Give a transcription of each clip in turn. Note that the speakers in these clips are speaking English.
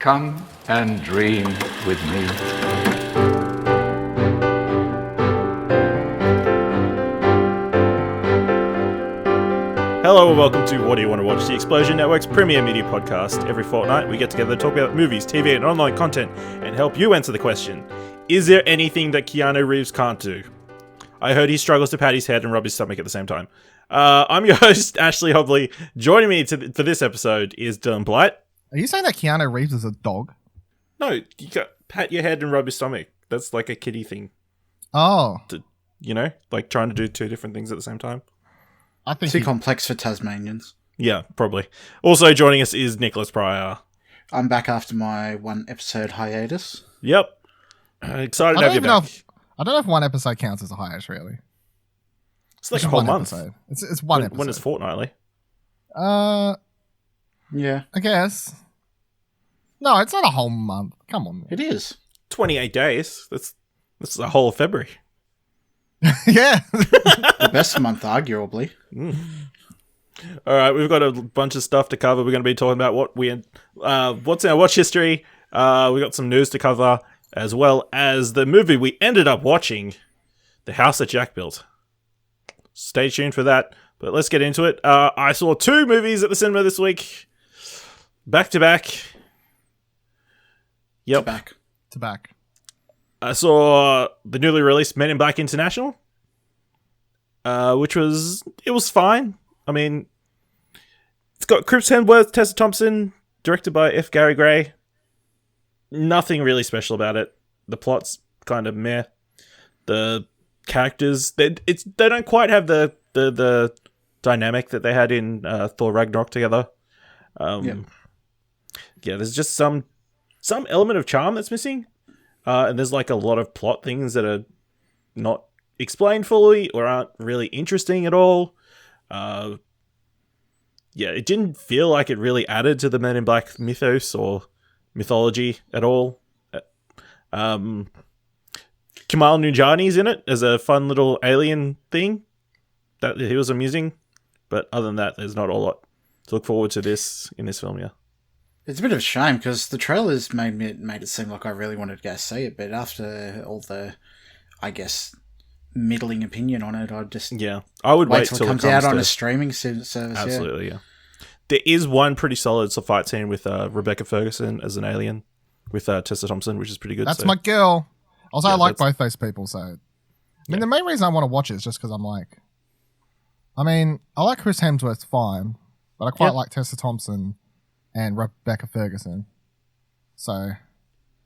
Come and dream with me. Hello and welcome to What Do You Want to Watch, the Explosion Network's premier media podcast. Every fortnight we get together to talk about movies, TV and online content and help you answer the question, is there anything that Keanu Reeves can't do? I heard he struggles to pat his head and rub his stomach at the same time. I'm your host, Ashley Hobley. Joining me for this episode is Dylan Blight. Are you saying that Keanu Reeves is a dog? No, you got pat your head and rub your stomach. That's like a kiddie thing. Oh. Like trying to do two different things at the same time. I think Too complex for Tasmanians. Yeah, probably. Also joining us is Nicholas Pryor. I'm back after my one episode hiatus. Yep. Excited to have you back. I don't know if one episode counts as a hiatus, really. It's like a whole month. Episode. It's one episode. When it's fortnightly. Yeah. I guess. No, it's not a whole month. Come on. It is. 28 days. That's the whole of February. Yeah. The best month, arguably. All right, we've got a bunch of stuff to cover. We're going to be talking about what's in our watch history. We got some news to cover, as well as the movie we ended up watching, The House That Jack Built. Stay tuned for that, but let's get into it. I saw two movies at the cinema this week, back to back. Yep. To back. I saw the newly released Men in Black International, which was fine. I mean, it's got Chris Hemsworth, Tessa Thompson, directed by F. Gary Gray. Nothing really special about it. The plot's kind of meh. The characters, they don't quite have the dynamic that they had in Thor Ragnarok together. Yeah, there's just some element of charm that's missing. And there's like a lot of plot things that are not explained fully or aren't really interesting at all. It didn't feel like it really added to the Men in Black mythos or mythology at all. Kamal Nanjiani's in it as a fun little alien thing that he was amusing. But other than that, there's not a lot to look forward to in this film, yeah. It's a bit of a shame because the trailers made it seem like I really wanted to go see it, but after all the, I guess, middling opinion on it, I would wait till it comes out on a streaming service. Absolutely, yeah. There is one pretty solid fight scene with Rebecca Ferguson as an alien with Tessa Thompson, which is pretty good. That's my girl. Also, I like both those people, so... the main reason I want to watch it is just because I like Chris Hemsworth fine, but I quite like Tessa Thompson and Rebecca Ferguson. So,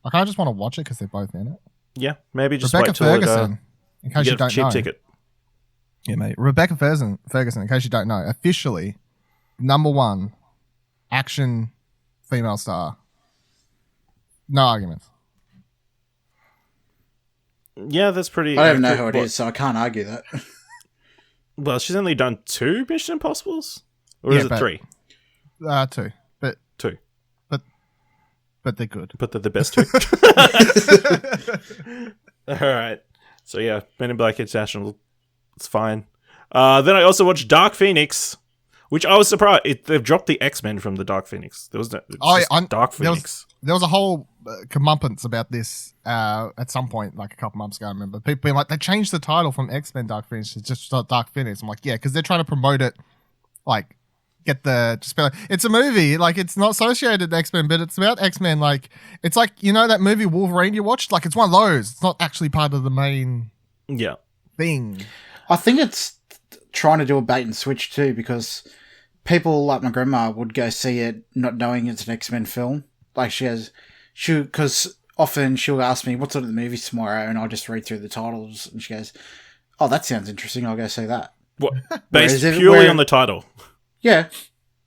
I just want to watch it because they're both in it. Yeah, maybe just Rebecca wait till Ferguson, in case you don't cheap know. Ticket. Yeah, mate. Rebecca Ferguson, in case you don't know, officially #1 action female star. No arguments. Yeah, that's pretty... I don't know who it is, so I can't argue that. Well, she's only done 2 Mission Impossibles? Or is it 3? 2. But 2. But they're good. But they're the best 2. Alright. So yeah, Men in Black International, it's fine. Then I also watched Dark Phoenix, which I was surprised. They've dropped the X-Men from the Dark Phoenix. There was Dark Phoenix. There was a whole comeuppance about this at some point, like a couple months ago, I remember. People being like, they changed the title from X-Men Dark Phoenix to just Dark Phoenix. I'm like, yeah, because they're trying to promote it, like, it's a movie, like, it's not associated with X-Men, but it's about X-Men, like, it's like, that movie Wolverine you watched? Like, it's one of those. It's not actually part of the main thing. I think it's trying to do a bait and switch too, because people like my grandma would go see it not knowing it's an X-Men film. Like because often she'll ask me, what's on at the movies tomorrow? And I'll just read through the titles and she goes, oh, that sounds interesting. I'll go see that. What? Based purely on the title? Yeah.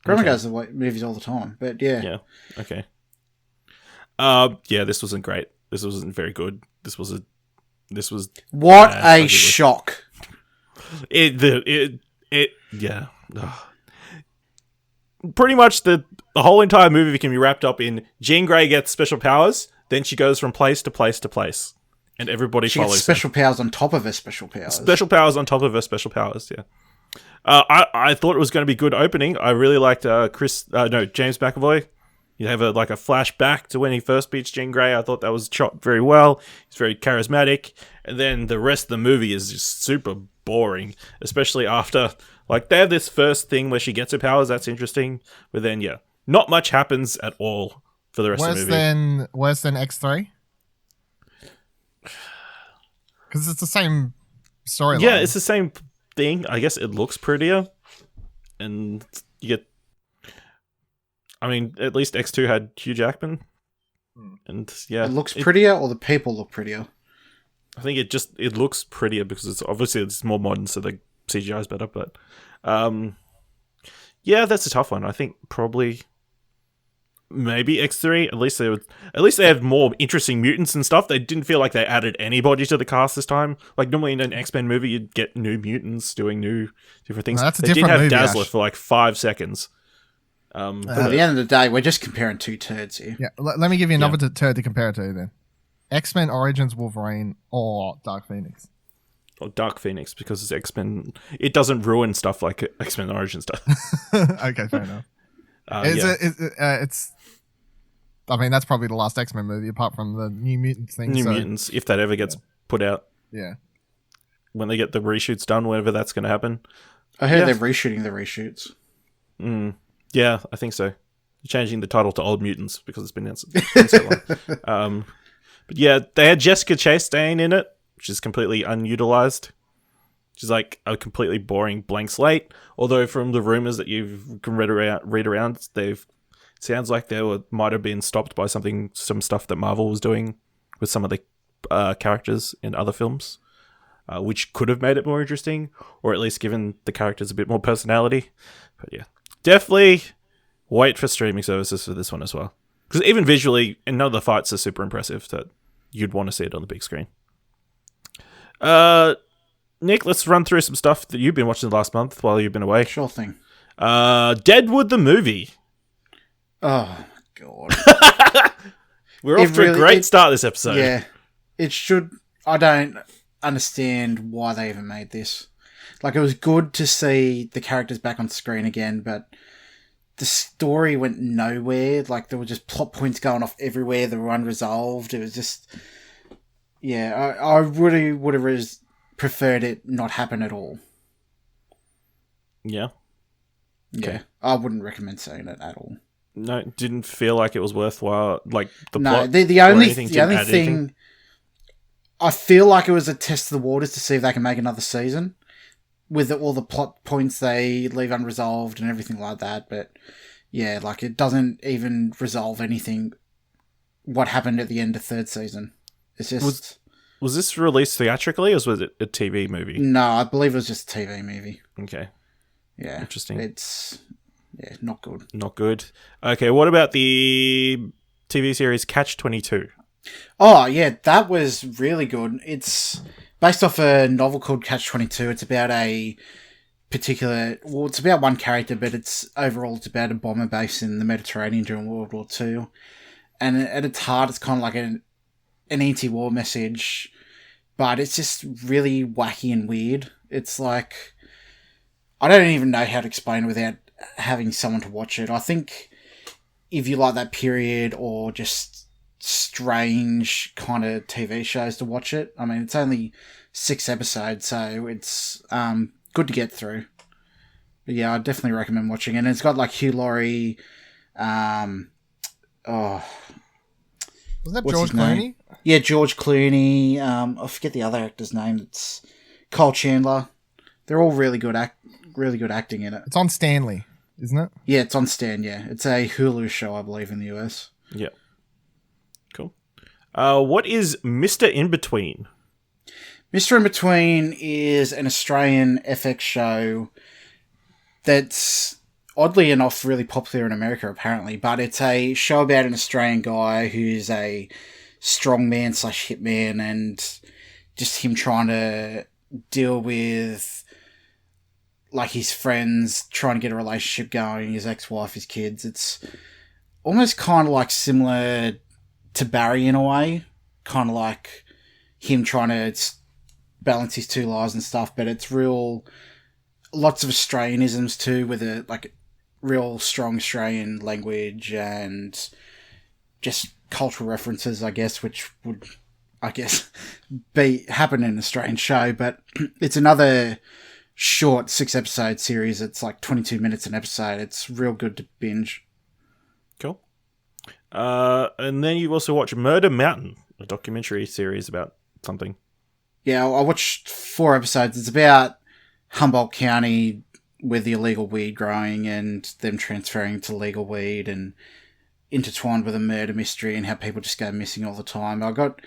Grandma goes to the movies all the time, but yeah. Yeah, okay. This wasn't great. This wasn't very good. This was what a shock. Yeah. Pretty much the whole entire movie can be wrapped up in Jean Grey gets special powers, then she goes from place to place to place, and everybody follows. She gets special powers on top of her special powers. Special powers on top of her special powers, yeah. I thought it was going to be good opening. I really liked James McAvoy You have a flashback to when he first beats Jean Grey. I thought that was shot very well. He's very charismatic. And then the rest of the movie is just super boring, especially after, they have this first thing where she gets her powers. That's interesting. But then, yeah, not much happens at all for the rest of the movie. Worse than X3? Because it's the same storyline. Yeah, it's the same thing. I guess it looks prettier. And you get... at least X2 had Hugh Jackman. And, yeah. It looks prettier, or the people look prettier? I think it looks prettier because it's more modern, so the CGI is better. But, yeah, that's a tough one. I think probably... maybe X3. At least they have more interesting mutants and stuff. They didn't feel like they added anybody to the cast this time. Normally in an X-Men movie, you'd get new mutants doing new different things. No, that's a they different did have movie, Dazzler Ash. for 5 seconds. At the end of the day, we're just comparing two turds here. Yeah, let me give you another turd to compare it to then. X-Men Origins Wolverine or Dark Phoenix. Or Dark Phoenix, because it's X-Men. It doesn't ruin stuff like X-Men Origins does. Okay, fair enough. It's that's probably the last X-Men movie apart from the New Mutants thing. New Mutants, if that ever gets put out. Yeah. When they get the reshoots done, whenever that's going to happen. I heard they're reshooting the reshoots. Yeah, I think so. Changing the title to Old Mutants because it's been so long. But yeah, they had Jessica Chastain in it, which is completely unutilized. Which is a completely boring blank slate. Although from the rumors that you can read around, sounds like they might have been stopped by some stuff that Marvel was doing with some of the characters in other films, which could have made it more interesting, or at least given the characters a bit more personality. But yeah, definitely wait for streaming services for this one as well. Because even visually, and none of the fights are super impressive that you'd want to see it on the big screen. Nick, let's run through some stuff that you've been watching the last month while you've been away. Sure thing. Deadwood the movie. Oh, God. We're off to a great start this episode. Yeah. It should... I don't understand why they even made this. It was good to see the characters back on screen again, but the story went nowhere. There were just plot points going off everywhere that were unresolved. It was just... Yeah, I really would have preferred it not happen at all. Yeah? Okay. Yeah, I wouldn't recommend seeing it at all. No, it didn't feel like it was worthwhile. The plot. The only thing I feel like it was a test of the waters to see if they can make another season with all the plot points they leave unresolved and everything like that. But yeah, it doesn't even resolve anything. What happened at the end of third season? It's just was this released theatrically, or was it a TV movie? No, I believe it was just a TV movie. Okay. Yeah, interesting. It's not good. Not good. Okay, what about the TV series Catch-22? Oh, yeah, that was really good. It's based off a novel called Catch-22. It's about it's about one character, but it's about a bomber base in the Mediterranean during World War II. And at its heart, it's kind of like an anti-war message, but it's just really wacky and weird. It's I don't even know how to explain it without having someone to watch it. I think if you like that period or just strange kind of TV shows to watch it, it's only 6 episodes, so it's good to get through. But yeah, I definitely recommend watching it. And it's got Hugh Laurie, Was that what's George his name? Clooney? Yeah, George Clooney. I forget the other actor's name. It's Cole Chandler. They're all really good acting in it. It's on Stanley, isn't it? Yeah, it's on Stan, yeah. It's a Hulu show, I believe, in the US. Yeah. Cool. What is Mr. In-Between? Mr. In-Between is an Australian FX show that's oddly enough really popular in America, apparently, but it's a show about an Australian guy who's a strongman / hitman, and just him trying to deal with his friends, trying to get a relationship going, his ex-wife, his kids. It's almost kind of similar to Barry in a way, kind of him trying to balance his two lives and stuff, but it's lots of Australianisms too, with real strong Australian language and just cultural references, I guess, which would, I guess, happen in an Australian show. But it's another short 6-episode series. It's like 22 minutes an episode. It's real good to binge. Cool. And then you also watch Murder Mountain, a documentary series about something. Yeah, I watched 4 episodes. It's about Humboldt County with the illegal weed growing and them transferring to legal weed and intertwined with a murder mystery and how people just go missing all the time. I got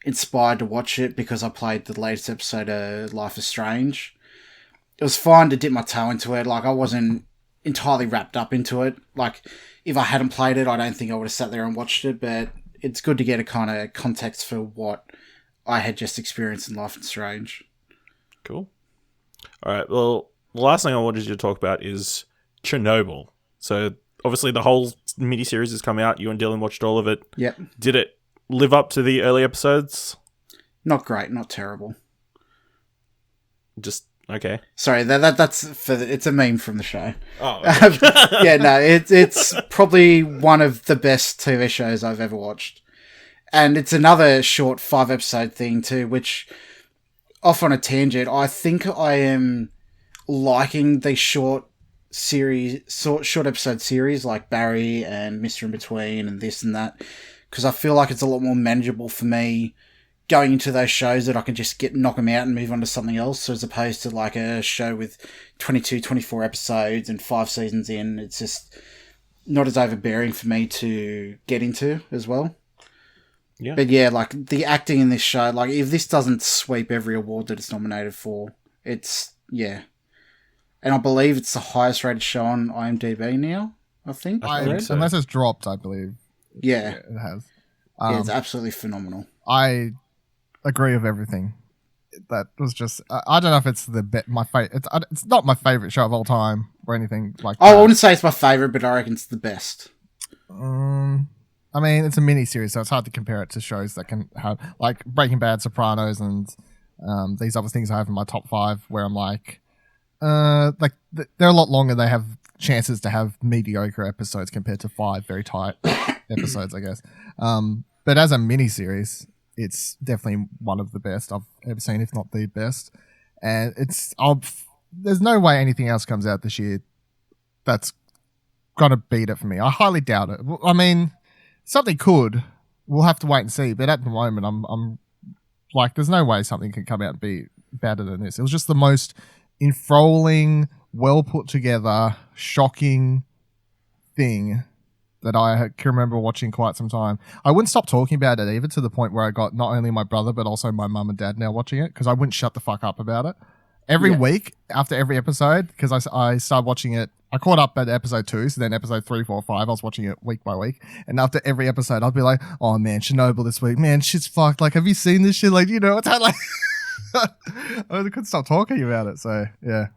inspired to watch it because I played the latest episode of Life is Strange. It was fine to dip my toe into it. Like, I wasn't entirely wrapped up into it. Like, if I hadn't played it, I don't think I would have sat there and watched it, but it's good to get a kind of context for what I had just experienced in Life is Strange. Cool. All right, well, the last thing I wanted you to talk about is Chernobyl. So, obviously, the whole miniseries has come out. You and Dylan watched all of it. Yep. Did it live up to the early episodes? Not great, not terrible. Just, okay. Sorry, that's it's a meme from the show. Oh, okay. Yeah, no, it's probably one of the best TV shows I've ever watched. And it's another short 5-episode thing too, which, off on a tangent, I think I am liking the short episode series like Barry and Mr. In Between and this and that, because I feel like it's a lot more manageable for me going into those shows that I can just knock them out and move on to something else, as opposed to like a show with 22, 24 episodes and 5 seasons in. It's just not as overbearing for me to get into as well. Yeah. But yeah, like the acting in this show, like if this doesn't sweep every award that it's nominated for, it's, yeah. And I believe it's the highest rated show on IMDb now, I think. I think so. Unless it's dropped, I believe. Yeah. It has. Yeah, it's absolutely phenomenal. I agree with everything. That was just, I don't know if it's my favorite. It's not my favorite show of all time or anything like that. I wouldn't say it's my favorite, but I reckon it's the best. I mean, it's a mini series, so it's hard to compare it to shows that can have, like, Breaking Bad, Sopranos, and these other things I have in my top 5 where I'm like, they're a lot longer. They have chances to have mediocre episodes compared to 5 very tight episodes, I guess. But as a mini series, it's definitely one of the best I've ever seen, if not the best. And there's no way anything else comes out this year that's gonna beat it for me. I highly doubt it. I mean, something could. We'll have to wait and see. But at the moment, I'm like, there's no way something can come out and be better than this. It was just the most enthralling, well put together, shocking thing that I can remember watching quite some time. I wouldn't stop talking about it either, to the point where I got not only my brother but also my mum and dad now watching it, because I wouldn't shut the fuck up about it. Every week after every episode, because I started watching it. I caught up at episode 2, so then episode 3, 4, 5, I was watching it week by week. And after every episode, I'd be like, oh man, Chernobyl this week. Man, shit's fucked. Like, have you seen this shit? Like, you know, it's like... I couldn't stop talking about it, so yeah.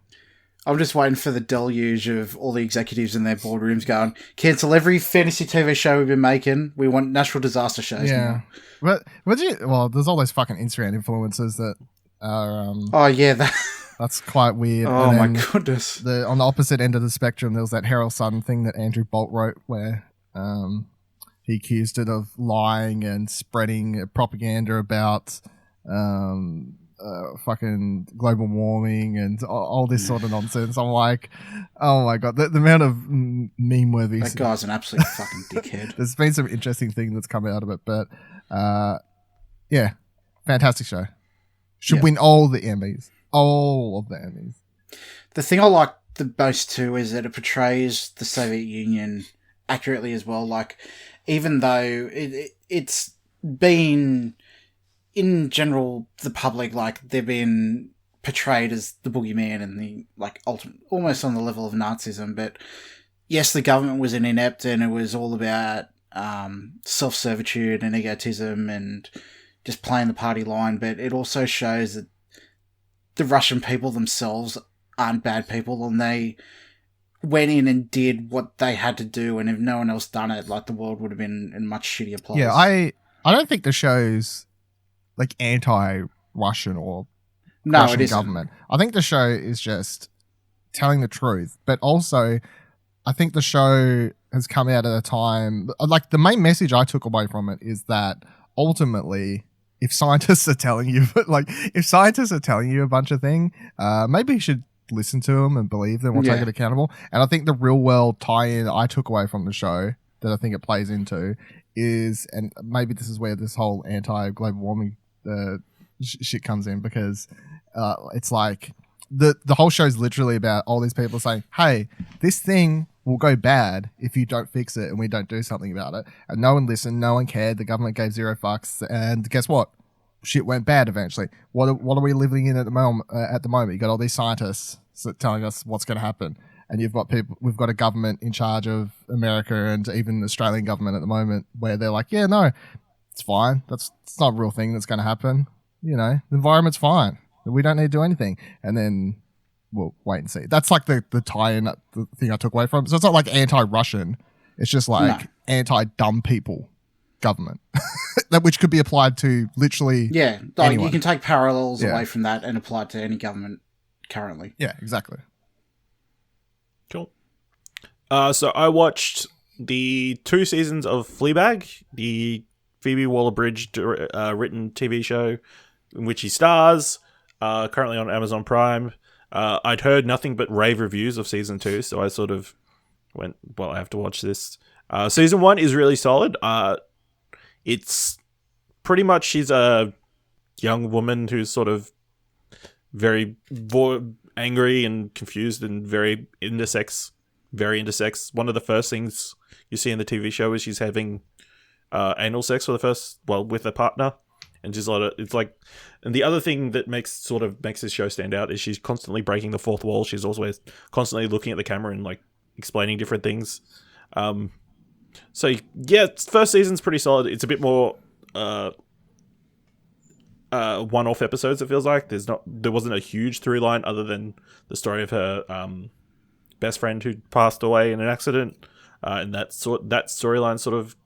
I'm just waiting for the deluge of all the executives in their boardrooms going, cancel every fantasy TV show we've been making. We want natural disaster shows now. But there's all those fucking Instagram influencers that are... oh, yeah, that's quite weird. Oh, my goodness. On the opposite end of the spectrum, there was that Harold Sutton thing that Andrew Bolt wrote where he accused it of lying and spreading propaganda about fucking global warming and all this sort of nonsense. I'm like, oh my God, the amount of meme-worthy... That guy's an absolute fucking dickhead. There's been some interesting thing that's come out of it, but yeah, fantastic show. Should win all the Emmys. All of the Emmys. The thing I like the most too is that it portrays the Soviet Union accurately as well. Like, even though it's been, in general, the public, like, they've been portrayed as the boogeyman and the, like, ultimate, almost on the level of Nazism. But yes, the government was inept and it was all about self-servitude and egotism and just playing the party line. But it also shows that the Russian people themselves aren't bad people, and they went in and did what they had to do, and if no one else done it, like, the world would have been in much shittier place. Yeah, I don't think the show's like anti-Russian or Russian government. I think the show is just telling the truth, but also I think the show has come out at a time, like the main message I took away from it is that ultimately, if scientists are telling you, a bunch of things, maybe you should listen to them and believe them or take it accountable. And I think the real world tie-in I took away from the show that I think it plays into is, and maybe this is where this whole anti-global warming shit comes in, because it's like the whole show is literally about all these people saying, hey, this thing will go bad if you don't fix it and we don't do something about it. And no one listened, no one cared, the government gave zero fucks, and guess what? Shit went bad eventually. What are we living in at the moment? You got all these scientists telling us what's going to happen, and we've got a government in charge of America and even the Australian government at the moment where they're like, yeah, no, it's fine. It's not a real thing that's going to happen. You know, the environment's fine. We don't need to do anything. And then we'll wait and see. That's like the tie-in, the thing I took away from it. So it's not like anti-Russian. It's just like anti-dumb people government, which could be applied to literally anyone. You can take parallels away from that and apply it to any government currently. Yeah, exactly. Cool. So I watched the 2 seasons of Fleabag, the Phoebe Waller-Bridge written TV show in which he stars, currently on Amazon Prime. I'd heard nothing but rave reviews of season 2, so I sort of went, well, I have to watch this. Season 1 is really solid. It's pretty much, she's a young woman who's sort of very angry and confused and very into sex. One of the first things you see in the TV show is she's having anal sex with a partner. And she's and the other thing that makes this show stand out is she's constantly breaking the fourth wall. She's always constantly looking at the camera and like explaining different things. So yeah, first season's pretty solid. It's a bit more one-off episodes. It feels like there wasn't a huge through line other than the story of her best friend who passed away in an accident, and that storyline sort of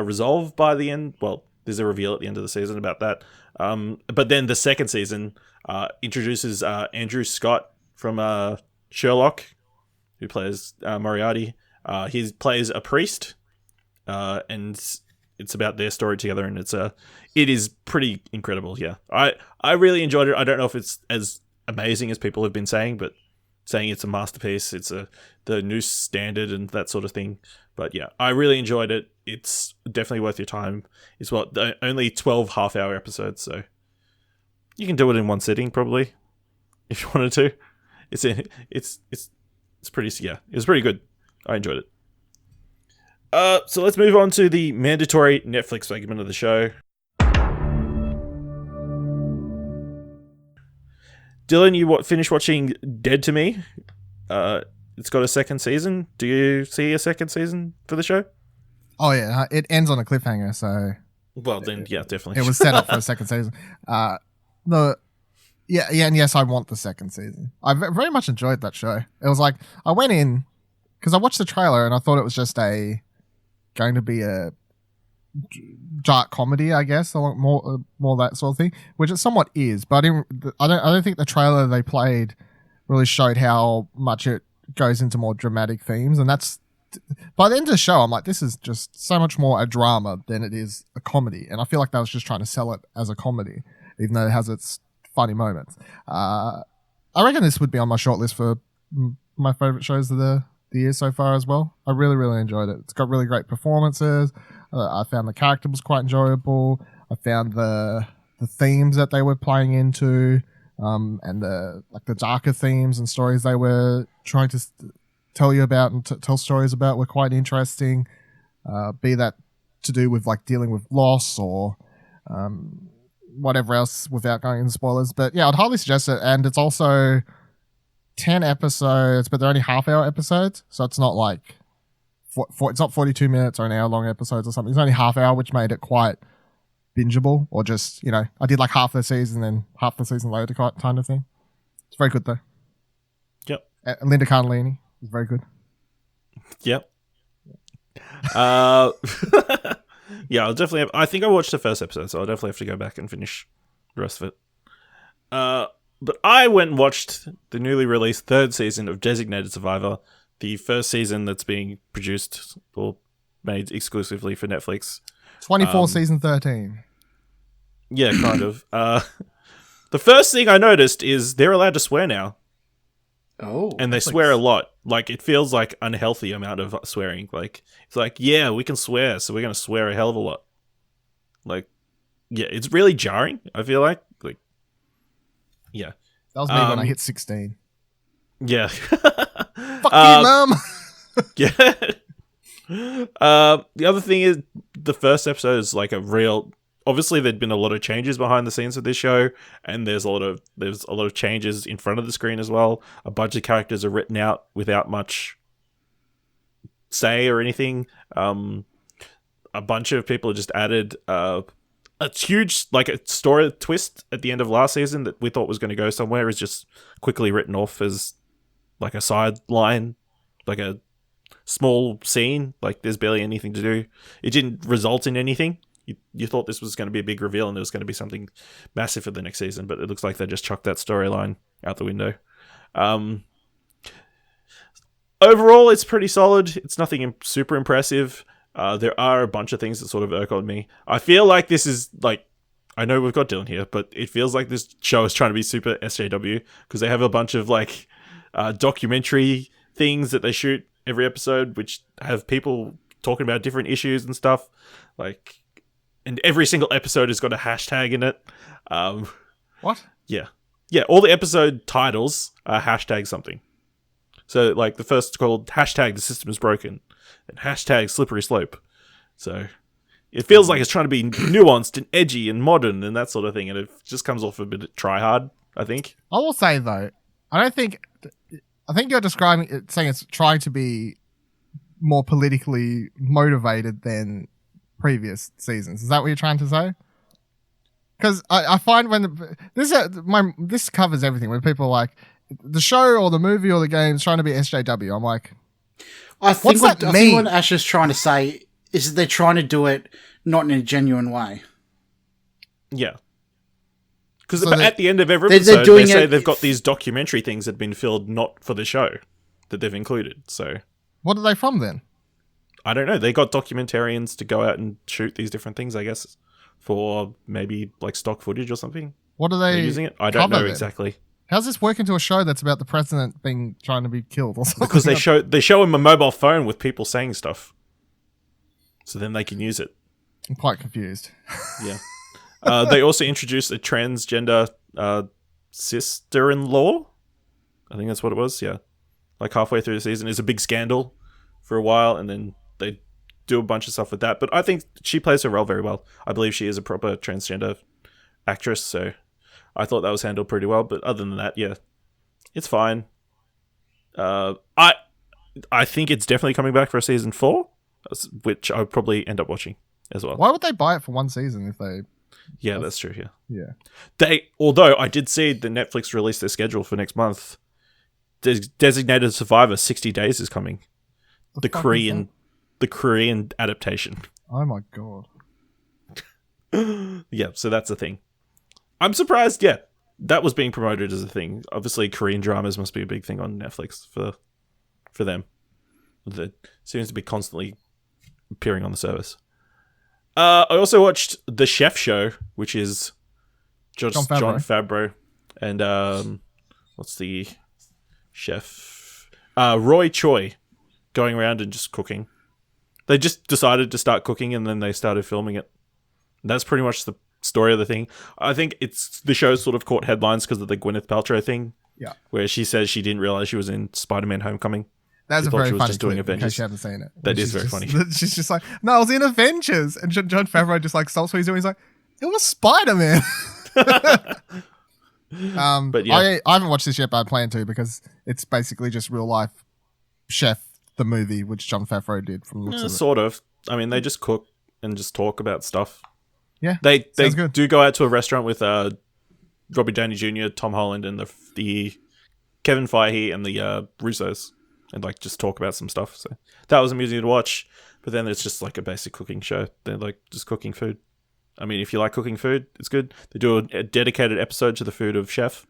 resolved by the end. Well, there's a reveal at the end of the season about that. But then the second season introduces Andrew Scott from Sherlock, who plays Moriarty. He plays a priest, and it's about their story together, and it is pretty incredible. Yeah, I really enjoyed it. I don't know if it's as amazing as people have been saying, but saying it's a masterpiece, it's the new standard and that sort of thing. But yeah, I really enjoyed it. It's definitely worth your time. It's only 12 half-hour episodes, so you can do it in one sitting probably if you wanted to. It's pretty, yeah, it was pretty good. I enjoyed it. So let's move on to the mandatory Netflix segment of the show. Dylan, you finished watching Dead to Me. It's got a second season. Do you see a second season for the show? Oh yeah, it ends on a cliffhanger, so... Well, then, yeah, definitely. It was set up for a second season. And yes, I want the second season. I very much enjoyed that show. It was like, I went in, because I watched the trailer and I thought it was just going to be a dark comedy, I guess, more that sort of thing, which it somewhat is, but I don't think the trailer they played really showed how much it goes into more dramatic themes, and that's, by the end of the show, I'm like, this is just so much more a drama than it is a comedy, and I feel like they was just trying to sell it as a comedy, even though it has its funny moments. I reckon this would be on my shortlist for my favorite shows of the year so far as well. I really, really enjoyed it. It's got really great performances. I found the character was quite enjoyable. I found the themes that they were playing into, and the darker themes and stories they were trying to tell you about and tell stories about were quite interesting. Be that to do with like dealing with loss or whatever else, without going into spoilers. But yeah, I'd highly suggest it. And it's also 10 episodes, but they're only half-hour episodes, so it's not like it's not 42 minutes or an hour-long episodes or something. It's only half-hour, which made it quite bingeable, or just, I did like half the season, then half the season later kind of thing. It's very good, though. Yep. Linda Cardellini is very good. Yep. Yeah, I'll definitely I think I watched the first episode, so I'll definitely have to go back and finish the rest of it. But I went and watched the newly released third season of Designated Survivor, the first season that's being produced or made exclusively for Netflix. 24 season 13. Yeah, kind of. The first thing I noticed is they're allowed to swear now. Oh. And they swear a lot. Like, it feels like unhealthy amount of swearing. Like, it's like, yeah, we can swear, so we're going to swear a hell of a lot. Like, yeah, it's really jarring, I feel like. Like, yeah. That was me when I hit 16. Yeah. Fuck you, Mum! Yeah. The other thing is, the first episode is like a real... Obviously, there'd been a lot of changes behind the scenes of this show, and there's a lot of changes in front of the screen as well. A bunch of characters are written out without much say or anything. A bunch of people are just added. A huge a story twist at the end of last season that we thought was going to go somewhere is just quickly written off as like a sideline, like a small scene. Like there's barely anything to do. It didn't result in anything. You thought this was going to be a big reveal and it was going to be something massive for the next season, but it looks like they just chucked that storyline out the window. Overall, it's pretty solid. It's nothing super impressive. There are a bunch of things that sort of irk on me. I feel like this is like... I know we've got Dylan here, but it feels like this show is trying to be super SJW because they have a bunch of like documentary things that they shoot every episode, which have people talking about different issues and stuff. Like... And every single episode has got a hashtag in it. What? Yeah. Yeah, all the episode titles are hashtag something. So, like, the first called hashtag the system is broken and hashtag slippery slope. So, it feels like it's trying to be nuanced and edgy and modern and that sort of thing. And it just comes off a bit of try hard, I think. I will say, though, I think you're describing it, saying it's trying to be more politically motivated than previous seasons. Is that what you're trying to say? Because I find when this covers everything. When people are like the show or the movie or the game is trying to be SJW, I'm like, I think what's that mean? What Ash is trying to say is that they're trying to do it not in a genuine way. Yeah. Because So at the end of every they're episode, doing they say it- they've got these documentary things that have been filled not for the show that they've included. So what are they from then? I don't know. They got documentarians to go out and shoot these different things, I guess, for maybe like stock footage or something. What are They're they using it. I don't cover know then? exactly. How's this work into a show that's about the president being trying to be killed or something? Because they show him a mobile phone with people saying stuff, so then they can use it. I'm quite confused. Yeah. They also introduced a transgender sister-in-law. I think that's what it was. Yeah. Like halfway through the season, it's a big scandal for a while, and then they do a bunch of stuff with that. But I think she plays her role very well. I believe she is a proper transgender actress, so I thought that was handled pretty well. But other than that, yeah, it's fine. I think it's definitely coming back for a season 4, which I'll probably end up watching as well. Why would they buy it for one season if they... Yeah, that's true. Yeah. Yeah. Although I did see the Netflix release their schedule for next month. Designated Survivor 60 Days is coming. The fuck Korean adaptation. Oh my god. Yeah, so that's a thing. I'm surprised, yeah, that was being promoted as a thing. Obviously, Korean dramas must be a big thing on Netflix for them. That seems to be constantly appearing on the service. I also watched The Chef Show, which is just John Favreau. And what's the chef? Roy Choi going around and just cooking. They just decided to start cooking and then they started filming it. That's pretty much the story of the thing. I think the show sort of caught headlines because of the Gwyneth Paltrow thing. Yeah. Where she says she didn't realize she was in Spider-Man Homecoming. That's She a thought very she was funny just doing clip, in Avengers. case you haven't seen it. That She's is very just- funny. She's just like, no, I was in Avengers. And John Favreau just like stops what he's doing. He's like, it was Spider-Man. But yeah. I haven't watched this yet, but I plan to because it's basically just real life Chef, the movie, which John Favreau did from the looks of it. Sort of. I mean, they just cook and just talk about stuff. Yeah, They sounds good. do go out to a restaurant with Robert Downey Jr., Tom Holland, and the Kevin Feige and the Russos, and like just talk about some stuff. So that was amusing to watch. But then it's just like a basic cooking show. They're like just cooking food. I mean, if you like cooking food, it's good. They do a dedicated episode to the food of Chef.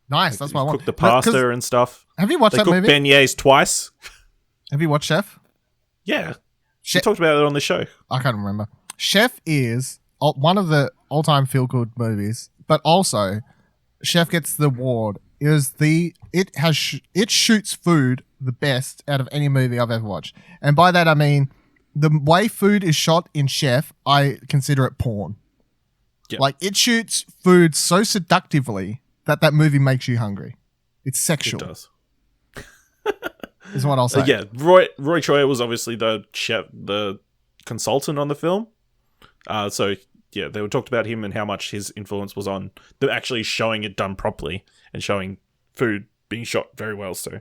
Nice, that's what I want. Cook the No, 'cause- pasta and stuff. Have you watched They that cook movie? beignets twice. Have you watched Chef? Yeah. We Chef. talked about it on the show. I can't remember. Chef is one of the all-time feel-good movies, but also Chef gets the award. It shoots food the best out of any movie I've ever watched, and by that I mean the way food is shot in Chef. I consider it porn. Yeah. Like it shoots food so seductively that movie makes you hungry. It's sexual. It does. Is what I'll say. Yeah, Roy Choi was obviously the chef, the consultant on the film. So yeah, they were talked about him and how much his influence was on them actually showing it done properly and showing food being shot very well. So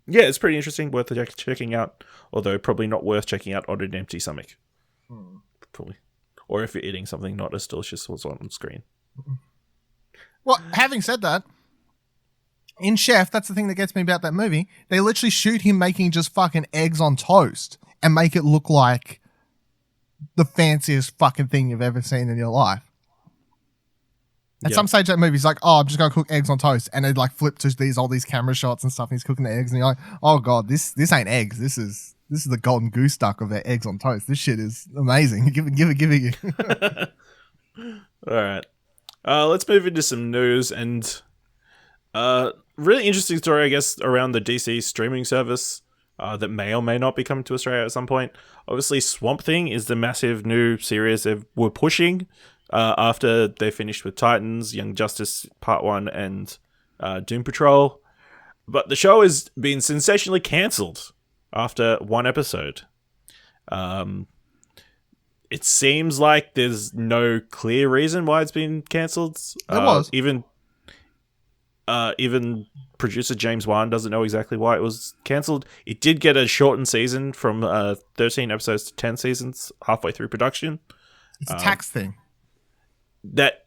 yeah, it's pretty interesting, worth checking out. Although probably not worth checking out on an empty stomach. Probably, or if you're eating something not as delicious as what's on screen. Well, having said that, in Chef, that's the thing that gets me about that movie. They literally shoot him making just fucking eggs on toast and make it look like the fanciest fucking thing you've ever seen in your life. At some stage, that movie's like, oh, I'm just gonna cook eggs on toast, and they like flip to all these camera shots and stuff. And he's cooking the eggs, and you're like, oh god, this ain't eggs. This is the golden goose duck of their eggs on toast. This shit is amazing. give it. All right, let's move into some news and really interesting story, I guess, around the DC streaming service that may or may not be coming to Australia at some point. Obviously, Swamp Thing is the massive new series they were pushing after they finished with Titans, Young Justice Part 1, and Doom Patrol. But the show has been sensationally cancelled after one episode. It seems like there's no clear reason why it's been cancelled. There was. Even producer James Wan doesn't know exactly why it was cancelled. It did get a shortened season from 13 episodes to 10 seasons halfway through production. It's a tax thing. That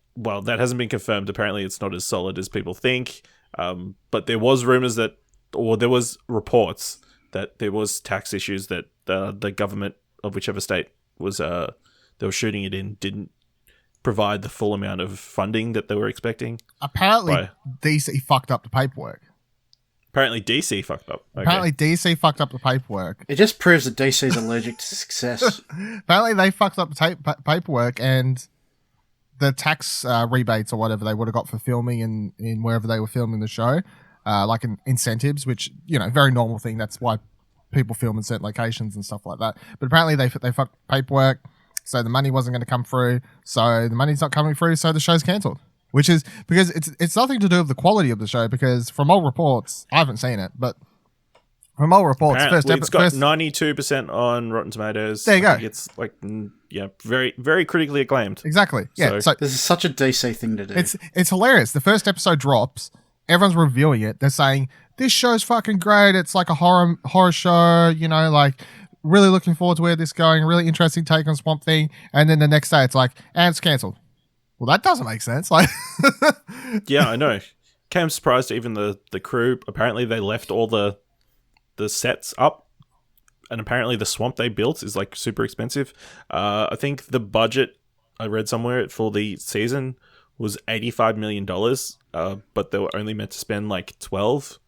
hasn't been confirmed. Apparently, it's not as solid as people think. But there was rumors there was reports that there was tax issues that the government of whichever state was they were shooting it in didn't provide the full amount of funding that they were expecting. Apparently, DC fucked up the paperwork. Apparently, DC fucked up. Okay. Apparently, DC fucked up the paperwork. It just proves that DC is allergic to success. Apparently, they fucked up the paperwork, and the tax rebates or whatever they would have got for filming in wherever they were filming the show, like incentives, which, very normal thing. That's why people film in certain locations and stuff like that. But apparently, they fucked paperwork. So the money wasn't going to come through. So the money's not coming through. So the show's cancelled. Which is because it's nothing to do with the quality of the show. Because from all reports, I haven't seen it, but from all reports, it's got 92% on Rotten Tomatoes. There you go. It's very very critically acclaimed. Exactly. Yeah. So this is such a DC thing to do. It's hilarious. The first episode drops. Everyone's reviewing it. They're saying this show's fucking great. It's like a horror show. Really looking forward to where this is going. Really interesting take on Swamp Thing. And then the next day it's like, and it's cancelled. Well, that doesn't make sense. Yeah, I know. Came surprised even the crew. Apparently they left all the sets up. And apparently the swamp they built is like super expensive. I think the budget I read somewhere for the season was $85 million. But they were only meant to spend like 12.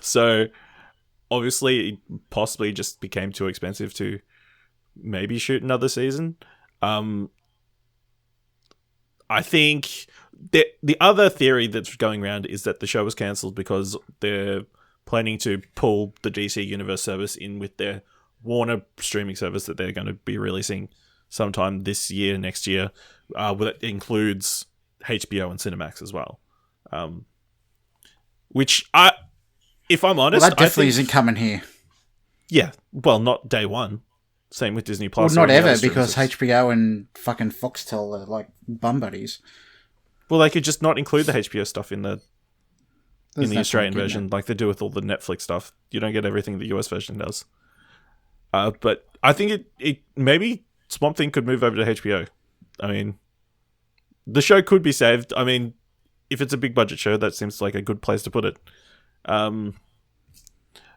So obviously, it possibly just became too expensive to maybe shoot another season. I think the other theory that's going around is that the show was cancelled because they're planning to pull the DC Universe service in with their Warner streaming service that they're going to be releasing sometime this year, next year. That includes HBO and Cinemax as well. If I'm honest, that definitely isn't coming here. Yeah, well, not day one. Same with Disney Plus. Well, not ever, because HBO and fucking Foxtel are like bum buddies. Well, they could just not include the HBO stuff in the Australian point, version, like they do with all the Netflix stuff. You don't get everything the US version does. But I think it maybe Swamp Thing could move over to HBO. I mean, the show could be saved. I mean, if it's a big budget show, that seems like a good place to put it.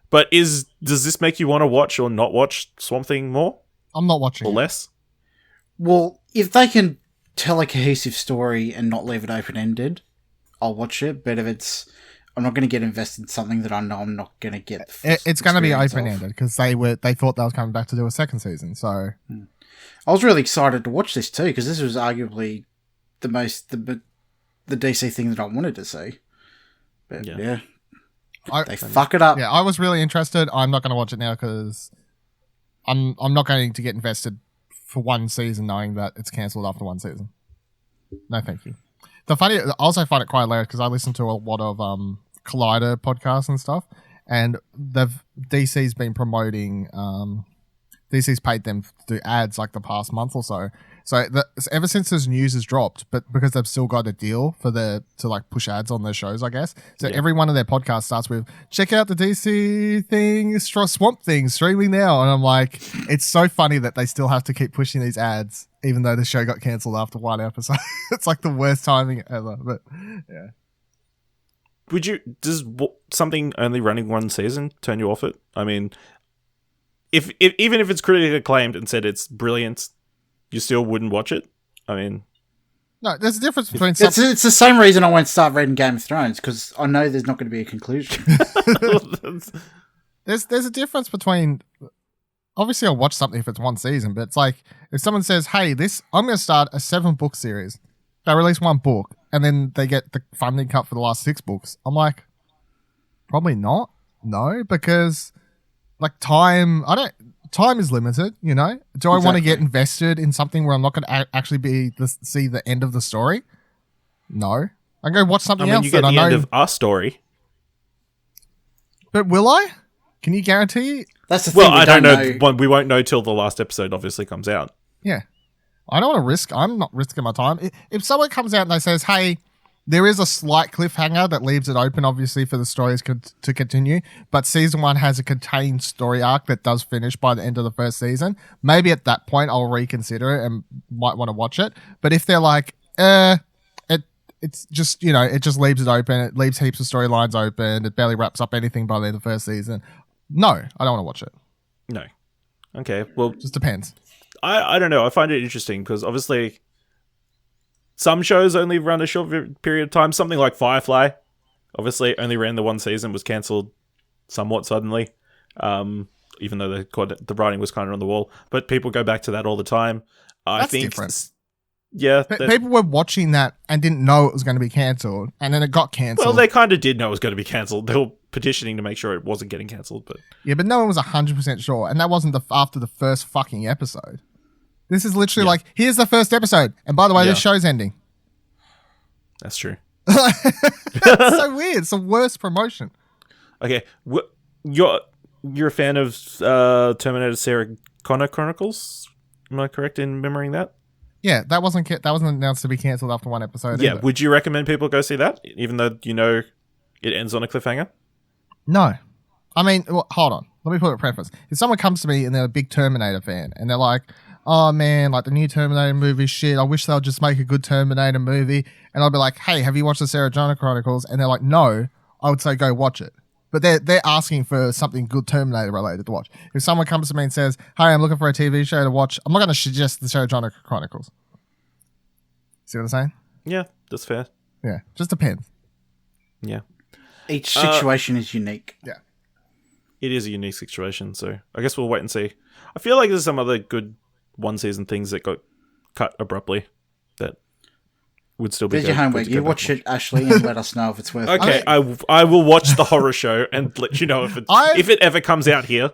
But does this make you want to watch or not watch Swamp Thing more? I'm not watching or less. Well, if they can tell a cohesive story and not leave it open-ended, I'll watch it. But if it's I'm not going to get invested in something that I know I'm not going to get. It's going to be experience of. open-ended because they thought they was coming back to do a second season. So I was really excited to watch this too because this was arguably the DC thing that I wanted to see. But yeah. They fuck it up. Yeah, I was really interested. I'm not going to watch it now because I'm not going to get invested for one season knowing that it's cancelled after one season. No, thank you. I also find it quite hilarious because I listen to a lot of Collider podcasts and stuff, and DC's been promoting. DC's paid them to do ads like the past month or so. So ever since this news has dropped, but because they've still got a deal to like push ads on their shows, I guess. So every one of their podcasts starts with, check out the DC thing, Swamp Thing streaming now. And I'm like, it's so funny that they still have to keep pushing these ads, even though the show got cancelled after one episode. It's like the worst timing ever, but yeah. Does something only running one season turn you off it? I mean, if even if it's critically acclaimed and said it's brilliant, you still wouldn't watch it? I mean... No, there's a difference between... It's the same reason I won't start reading Game of Thrones, because I know there's not going to be a conclusion. There's a difference between... Obviously, I'll watch something if it's one season, but it's like, if someone says, hey, I'm going to start a 7-book series. They release one book, and then they get the funding cut for the last 6 books. I'm like, probably not. No, because... Like time is limited, you know? Do I want to get invested in something where I'm not going to actually see the end of the story? No. I go watch something else. You get the end of our story. But will I? Can you guarantee? That's the thing. Well, I don't know. We won't know till the last episode obviously comes out. Yeah. I don't want to risk. I'm not risking my time. If someone comes out and they says, hey, there is a slight cliffhanger that leaves it open, obviously, for the stories to continue. But season 1 has a contained story arc that does finish by the end of the first season. Maybe at that point I'll reconsider it and might want to watch it. But if they're like, it's just, it just leaves it open. It leaves heaps of storylines open. It barely wraps up anything by the end of the first season. No, I don't want to watch it. No. Okay, well... Just depends. I don't know. I find it interesting because obviously... Some shows only run a short period of time. Something like Firefly, obviously, only ran the one season, was cancelled somewhat suddenly, even though the writing was kind of on the wall. But people go back to that all the time. That's different. Yeah. People were watching that and didn't know it was going to be cancelled, and then it got cancelled. Well, they kind of did know it was going to be cancelled. They were petitioning to make sure it wasn't getting cancelled. But yeah, but no one was 100% sure, and that wasn't after the first fucking episode. This is literally like, here's the first episode. And by the way, this show's ending. That's true. That's so weird. It's the worst promotion. Okay. You're a fan of Terminator Sarah Connor Chronicles? Am I correct in remembering that? Yeah, that wasn't announced to be cancelled after one episode. Yeah, either. Would you recommend people go see that? Even though it ends on a cliffhanger? No. I mean, hold on. Let me put a preface. If someone comes to me and they're a big Terminator fan and they're like, oh man, like the new Terminator movie shit, I wish they'll just make a good Terminator movie. And I'll be like, hey, have you watched the Sarah Connor Chronicles? And they're like, no. I would say go watch it. But they're asking for something good Terminator related to watch. If someone comes to me and says, hey, I'm looking for a TV show to watch, I'm not going to suggest the Sarah Connor Chronicles. See what I'm saying? Yeah, that's fair. Yeah, just depends. Yeah. Each situation is unique. Yeah. It is a unique situation, so I guess we'll wait and see. I feel like there's some other good one-season things that got cut abruptly that would still be There's your homework. You watch it, Ashley, and let us know if it's worth it. Okay, I will watch the horror show and let you know if it ever comes out here.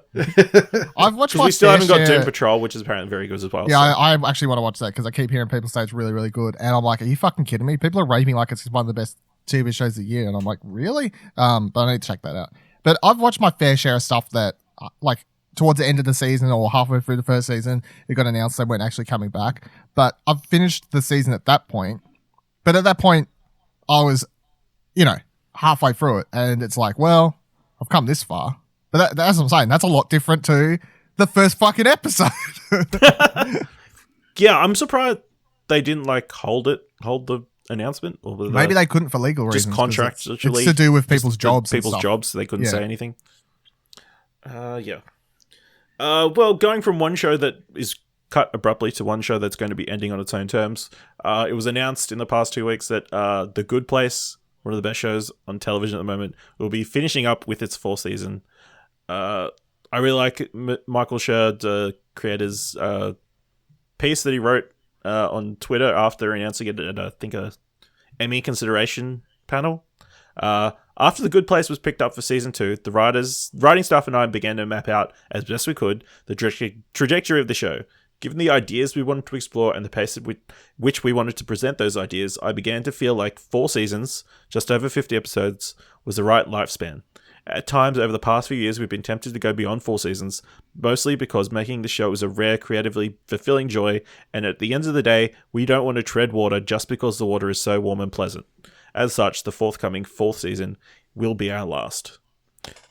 I've watched because we still haven't got Doom Patrol, which is apparently very good as well. Yeah, so. I actually want to watch that because I keep hearing people say it's really, really good. And I'm like, are you fucking kidding me? People are raving like it's one of the best TV shows of the year. And I'm like, really? But I need to check that out. But I've watched my fair share of stuff that, like, towards the end of the season or halfway through the first season, it got announced they weren't actually coming back. But I've finished the season at that point. But at that point, I was, halfway through it. And it's like, well, I've come this far. But that's what I'm saying. That's a lot different to the first fucking episode. Yeah, I'm surprised they didn't, hold the announcement. Or maybe they couldn't for legal reasons. Just contractually. It's to do with people's jobs. So they couldn't say anything. Yeah. Well, going from one show that is cut abruptly to one show that's going to be ending on its own terms, it was announced in the past 2 weeks that The Good Place one of the best shows on television at the moment, will be finishing up with its 4th season. I really like Michael Schur, the creator's piece that he wrote on Twitter after announcing it at, I think, a Emmy consideration panel. After The Good Place was picked up for season 2, the writing staff and I began to map out, as best we could, the trajectory of the show. Given the ideas we wanted to explore and the pace at which we wanted to present those ideas, I began to feel like 4 seasons, just over 50 episodes, was the right lifespan. At times over the past few years, we've been tempted to go beyond 4 seasons, mostly because making the show is a rare, creatively fulfilling joy, and at the end of the day, we don't want to tread water just because the water is so warm and pleasant. As such, the forthcoming 4th season will be our last.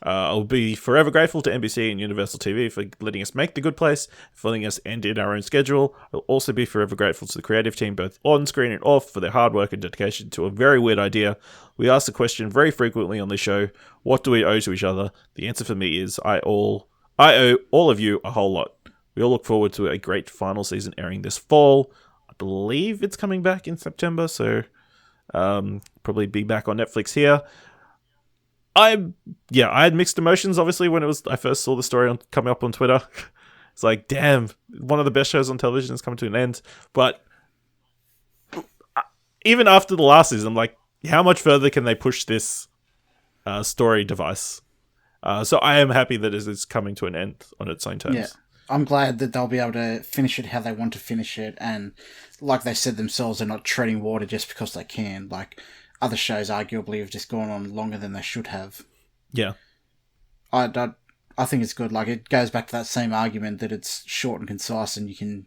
I'll be forever grateful to NBC and Universal TV for letting us make The Good Place, for letting us end in our own schedule. I'll also be forever grateful to the creative team, both on screen and off, for their hard work and dedication to a very weird idea. We ask the question very frequently on this show, what do we owe to each other? The answer for me is, I owe all of you a whole lot. We all look forward to a great final season airing this fall. I believe it's coming back in September, so probably be back on Netflix here. I had mixed emotions, obviously, when I first saw the story coming up on Twitter. It's like, damn, one of the best shows on television is coming to an end. But even after the last season, I'm like, how much further can they push this story device? So I am happy that it is coming to an end on its own terms. Yeah, I'm glad that they'll be able to finish it how they want to finish it. And like they said themselves, they're not treading water just because they can. Like, other shows arguably have just gone on longer than they should have. Yeah. I think it's good. Like, it goes back to that same argument that it's short and concise and you can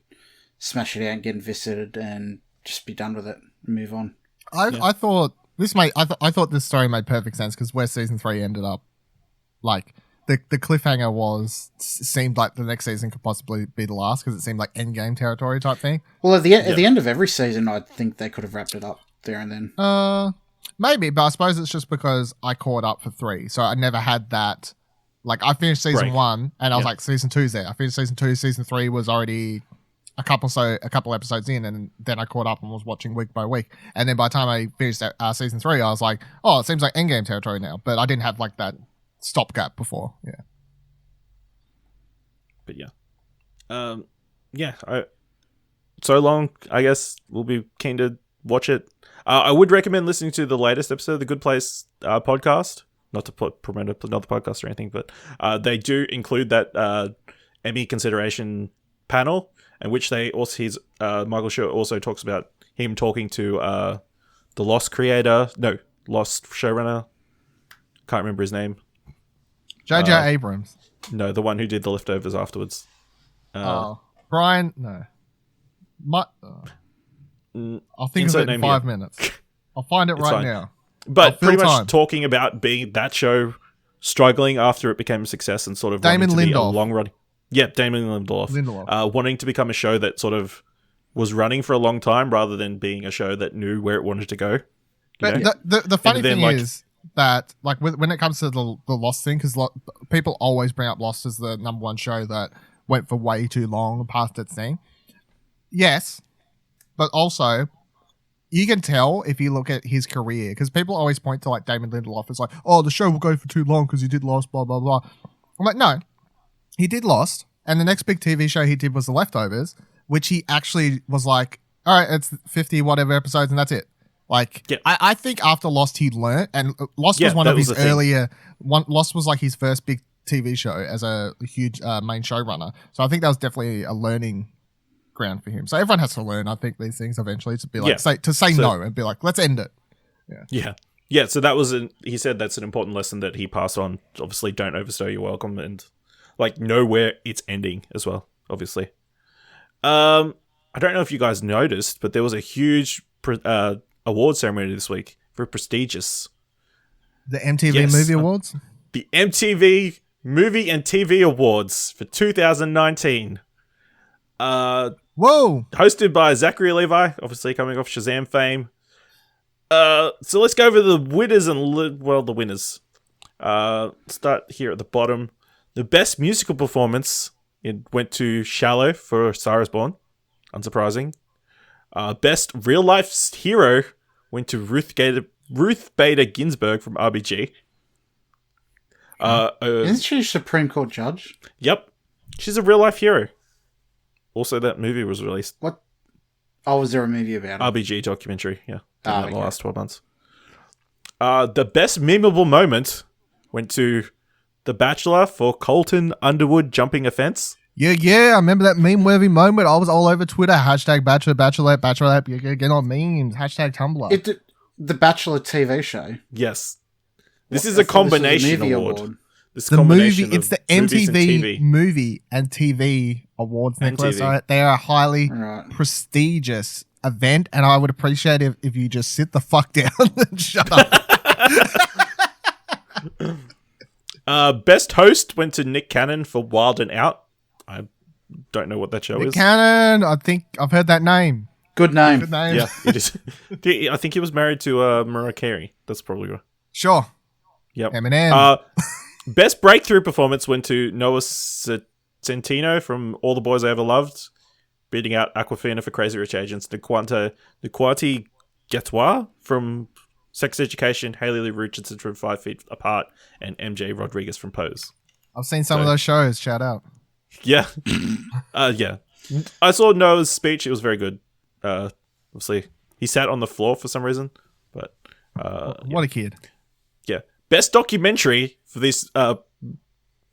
smash it out and get invested and just be done with it and move on. I thought this story made perfect sense because where season 3 ended up, like the cliffhanger seemed like the next season could possibly be the last because it seemed like endgame territory type thing. Well, at the end of every season, I think they could have wrapped it up there and then. Maybe, but I suppose it's just because I caught up for 3, so I never had that. Like, I finished season 1, and I was like, season 2's there. I finished season 2, season 3 was already a couple episodes in, and then I caught up and was watching week by week. And then by the time I finished season 3, I was like, oh, it seems like endgame territory now. But I didn't have like that stopgap before. Yeah. But so long, I guess we'll be keen to watch it. I would recommend listening to the latest episode of the Good Place podcast. Not to promote another podcast or anything, but they do include that Emmy consideration panel, in which Michael Schur also talks about him talking to the Lost showrunner. Can't remember his name. J.J. Abrams. No, the one who did The Leftovers afterwards. Brian. No. I'll think of it in 5 minutes. I'll find it right now. But pretty much talking about being that show struggling after it became a success and sort of Damon wanting to be a Lindelof. long run. Yeah, Damon Lindelof. Wanting to become a show that sort of was running for a long time rather than being a show that knew where it wanted to go. But the funny thing is that, like, when it comes to the Lost thing, because people always bring up Lost as the number one show that went for way too long past its thing. Yes, but also you can tell if you look at his career, because people always point to like Damon Lindelof as like, oh, the show will go for too long because he did Lost, blah blah blah. I'm like, no, he did Lost, and the next big TV show he did was The Leftovers, which he actually was like, all right, it's 50 whatever episodes and that's it. Like, yeah. I think after Lost he learned, and Lost was one of his earlier. Lost was like his first big TV show as a huge main showrunner. So I think that was definitely a learning ground for him. So everyone has to learn, I think, these things eventually to be like, say no and be like, let's end it. Yeah. So that was he said that's an important lesson that he passed on. Obviously, don't overstay your welcome and like know where it's ending as well. Obviously, I don't know if you guys noticed, but there was a huge award ceremony this week for prestigious the MTV Movie Awards. The MTV Movie and TV Awards for 2019. Whoa! Hosted by Zachary Levi, obviously coming off Shazam fame. So let's go over the winners the winners. Start here at the bottom. The best musical performance went to Shallow for Star is Born. Unsurprising. Best real life hero went to Ruth Ruth Bader Ginsburg from RBG. Isn't she a Supreme Court judge? Yep. She's a real life hero. Also, that movie was released. What? Oh, was there a movie about it? RBG documentary, yeah. In the Okay. last 12 months. The best memeable moment went to The Bachelor for Colton Underwood jumping a fence. Yeah, I remember that meme-worthy moment. I was all over Twitter. Hashtag Bachelor, Bachelorette. Yeah, get on memes. Hashtag Tumblr. The Bachelor TV show. Yes. This is I a thought this was combination movie award. This The combination movie, it's of the movies and MTV TV. Movie and TV Awards, And Nicholas. TV. They are a highly Right. prestigious event, and I would appreciate it if you just sit the fuck down and shut up. Best host went to Nick Cannon for Wild and Out. I don't know what that show Nick is. Cannon, I think I've heard that name. Good name. Good name. Yeah, it is. I think he was married to Mariah Carey. That's probably right. Sure. Yep. Eminem. Best breakthrough performance went to Noah Centino from All the Boys I Ever Loved, beating out Aquafina for Crazy Rich Asians. Nkwati Gatwa from Sex Education, Haley Lee Richardson from 5 Feet Apart, and MJ Rodriguez from Pose. I've seen some of those shows. Shout out. Yeah. Yeah. I saw Noah's speech. It was very good. Obviously, he sat on the floor for some reason, but What a kid. yeah. Best documentary for this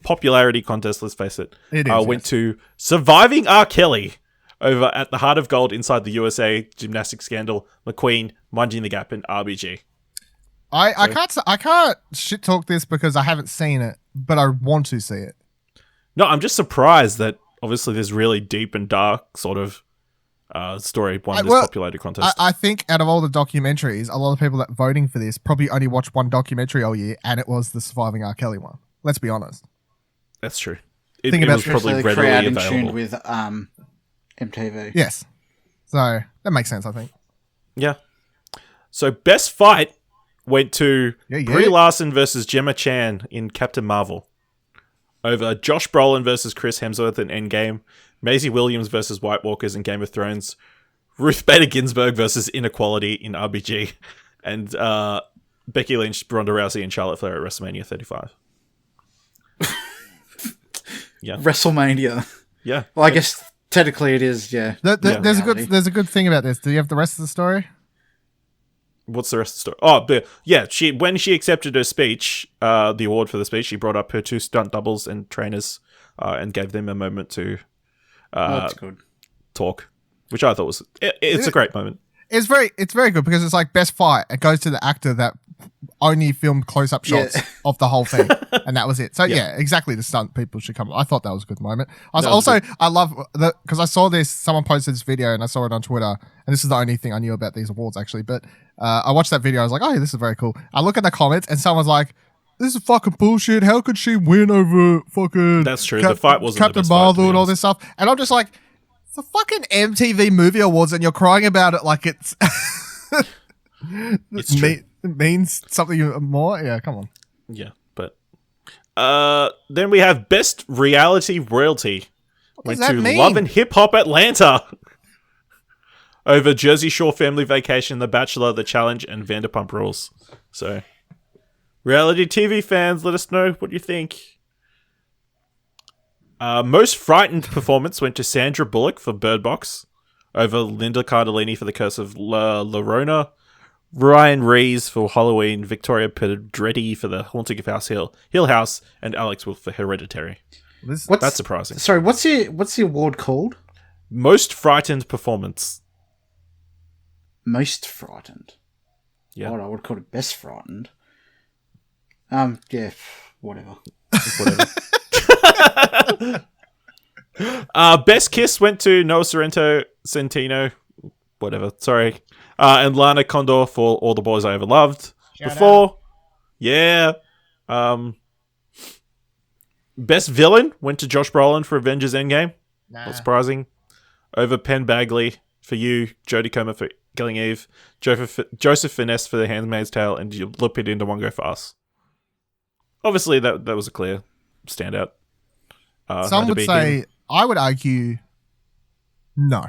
popularity contest, let's face it, It is, went yes. to Surviving R. Kelly over at the Heart of Gold Inside the USA, Gymnastics Scandal, McQueen, Minding the Gap, and RBG. I can't shit talk this because I haven't seen it, but I want to see it. No, I'm just surprised that obviously this really deep and dark sort of story won this popularity contest. I think out of all the documentaries, a lot of people that voting for this probably only watched one documentary all year, and it was the Surviving R. Kelly one. Let's be honest. That's true. Think It about was probably Especially the readily crowd in available. tune with MTV. Yes. So that makes sense, I think. Yeah. So best fight went to Yeah. Brie Larson versus Gemma Chan in Captain Marvel. Over Josh Brolin versus Chris Hemsworth in Endgame, Maisie Williams versus White Walkers in Game of Thrones, Ruth Bader Ginsburg versus Inequality in RBG, and Becky Lynch, Ronda Rousey, and Charlotte Flair at WrestleMania 35. Yeah. WrestleMania. Yeah. Well, I guess technically it is, yeah. There's Reality. a good thing about this. Do you have the rest of the story? What's the rest of the story? Oh, but yeah, when she accepted her speech, the award for the speech, she brought up her two stunt doubles and trainers and gave them a moment to That's good. talk, which I thought was it's a great moment. It's very good because it's like best fight. It goes to the actor that only filmed close-up shots Yeah. of the whole thing, and that was it. So yeah, exactly. The stunt people should come. I thought that was a good moment. I love because I saw this. Someone posted this video, and I saw it on Twitter. And this is the only thing I knew about these awards actually. But I watched that video. I was like, oh, yeah, this is very cool. I look at the comments, and someone's like, "This is fucking bullshit. How could she win over fucking?" That's true. The fight wasn't the Captain best fight, to Marvel be and all honest. this stuff. And I'm just like, it's the fucking MTV Movie Awards, and you're crying about it like it's. It's true. It means something more. Yeah, come on. Yeah, but then we have best reality royalty went does that to mean? Love and Hip Hop Atlanta over Jersey Shore Family Vacation, The Bachelor, The Challenge, and Vanderpump Rules. So, reality TV fans, let us know what you think. Most frightened performance went to Sandra Bullock for Bird Box over Linda Cardellini for The Curse of La Llorona, Ryan Rees for Halloween, Victoria Pedretti for The Haunting of Hill House, and Alex Wolff for Hereditary. That's surprising. Sorry, what's the award called? Most frightened performance. Most frightened. Yeah. What I would call it best frightened. Yeah, whatever. Best kiss went to Noah Centino, whatever, sorry. And Lana Condor for All the Boys I Ever Loved. Yeah. Best villain went to Josh Brolin for Avengers Endgame. Not surprising. Over Penn Bagley for You, Jodie Comer for Killing Eve, Joseph Finesse for The Handmaid's Tale, and Lupita Nyong'o for Us. Obviously, that was a clear standout. Some had to would be say, him. I would argue, no.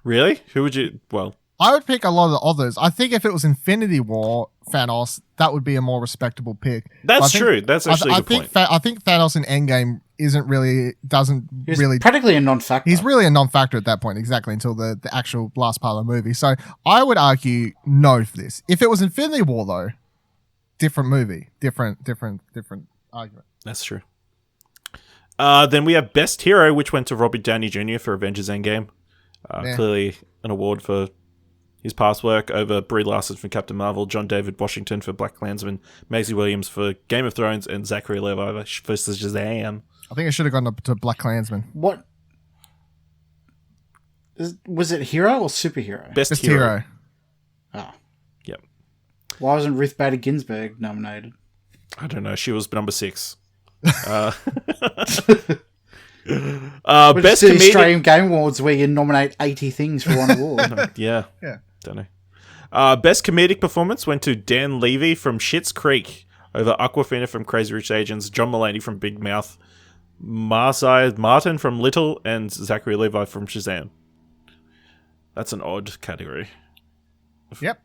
Really? Who would you? Well, I would pick a lot of the others. I think if it was Infinity War Thanos, that would be a more respectable pick. That's true. That's actually a good point. I think Thanos in Endgame doesn't really practically a non-factor. He's really a non-factor at that point, exactly, until the actual last part of the movie. So I would argue no for this. If it was Infinity War, though, different movie, different argument. That's true. Then we have Best Hero, which went to Robert Downey Jr. for Avengers Endgame. Clearly an award for his past work over Brie Larson for Captain Marvel, John David Washington for Black Klansman, Maisie Williams for Game of Thrones, and Zachary Levi for Shazam. I think it should have gone to Black Klansman. What? Was it hero or superhero? Best hero. Oh. Yep. Why wasn't Ruth Bader Ginsburg nominated? I don't know. She was number 6. Best comedic Australian Game Awards where you nominate 80 things for one award. Yeah. Don't know. Best comedic performance went to Dan Levy from Schitt's Creek over Aquafina from Crazy Rich Asians, John Mulaney from Big Mouth, Marsai Martin from Little, and Zachary Levi from Shazam. That's an odd category. Yep.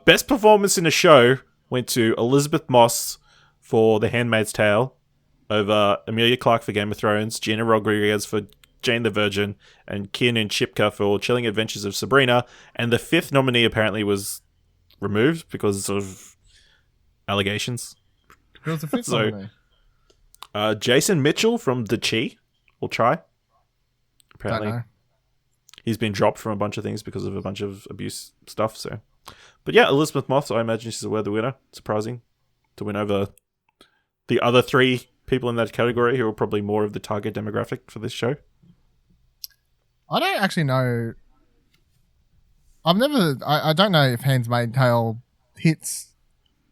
Best performance in a show went to Elizabeth Moss for The Handmaid's Tale over Emilia Clarke for Game of Thrones, Gina Rodriguez for Jane the Virgin, and Kiernan Shipka for Chilling Adventures of Sabrina. And the 5th nominee apparently was removed because of allegations. Who was the 5th nominee? Jason Mitchell from The Chi. Apparently. Don't know. He's been dropped from a bunch of things because of a bunch of abuse stuff. So, but yeah, Elizabeth Moss, I imagine she's the winner. Surprising to win over the other 3 people in that category who are probably more of the target demographic for this show. I don't actually know. I don't know if Handmaid's Tale hits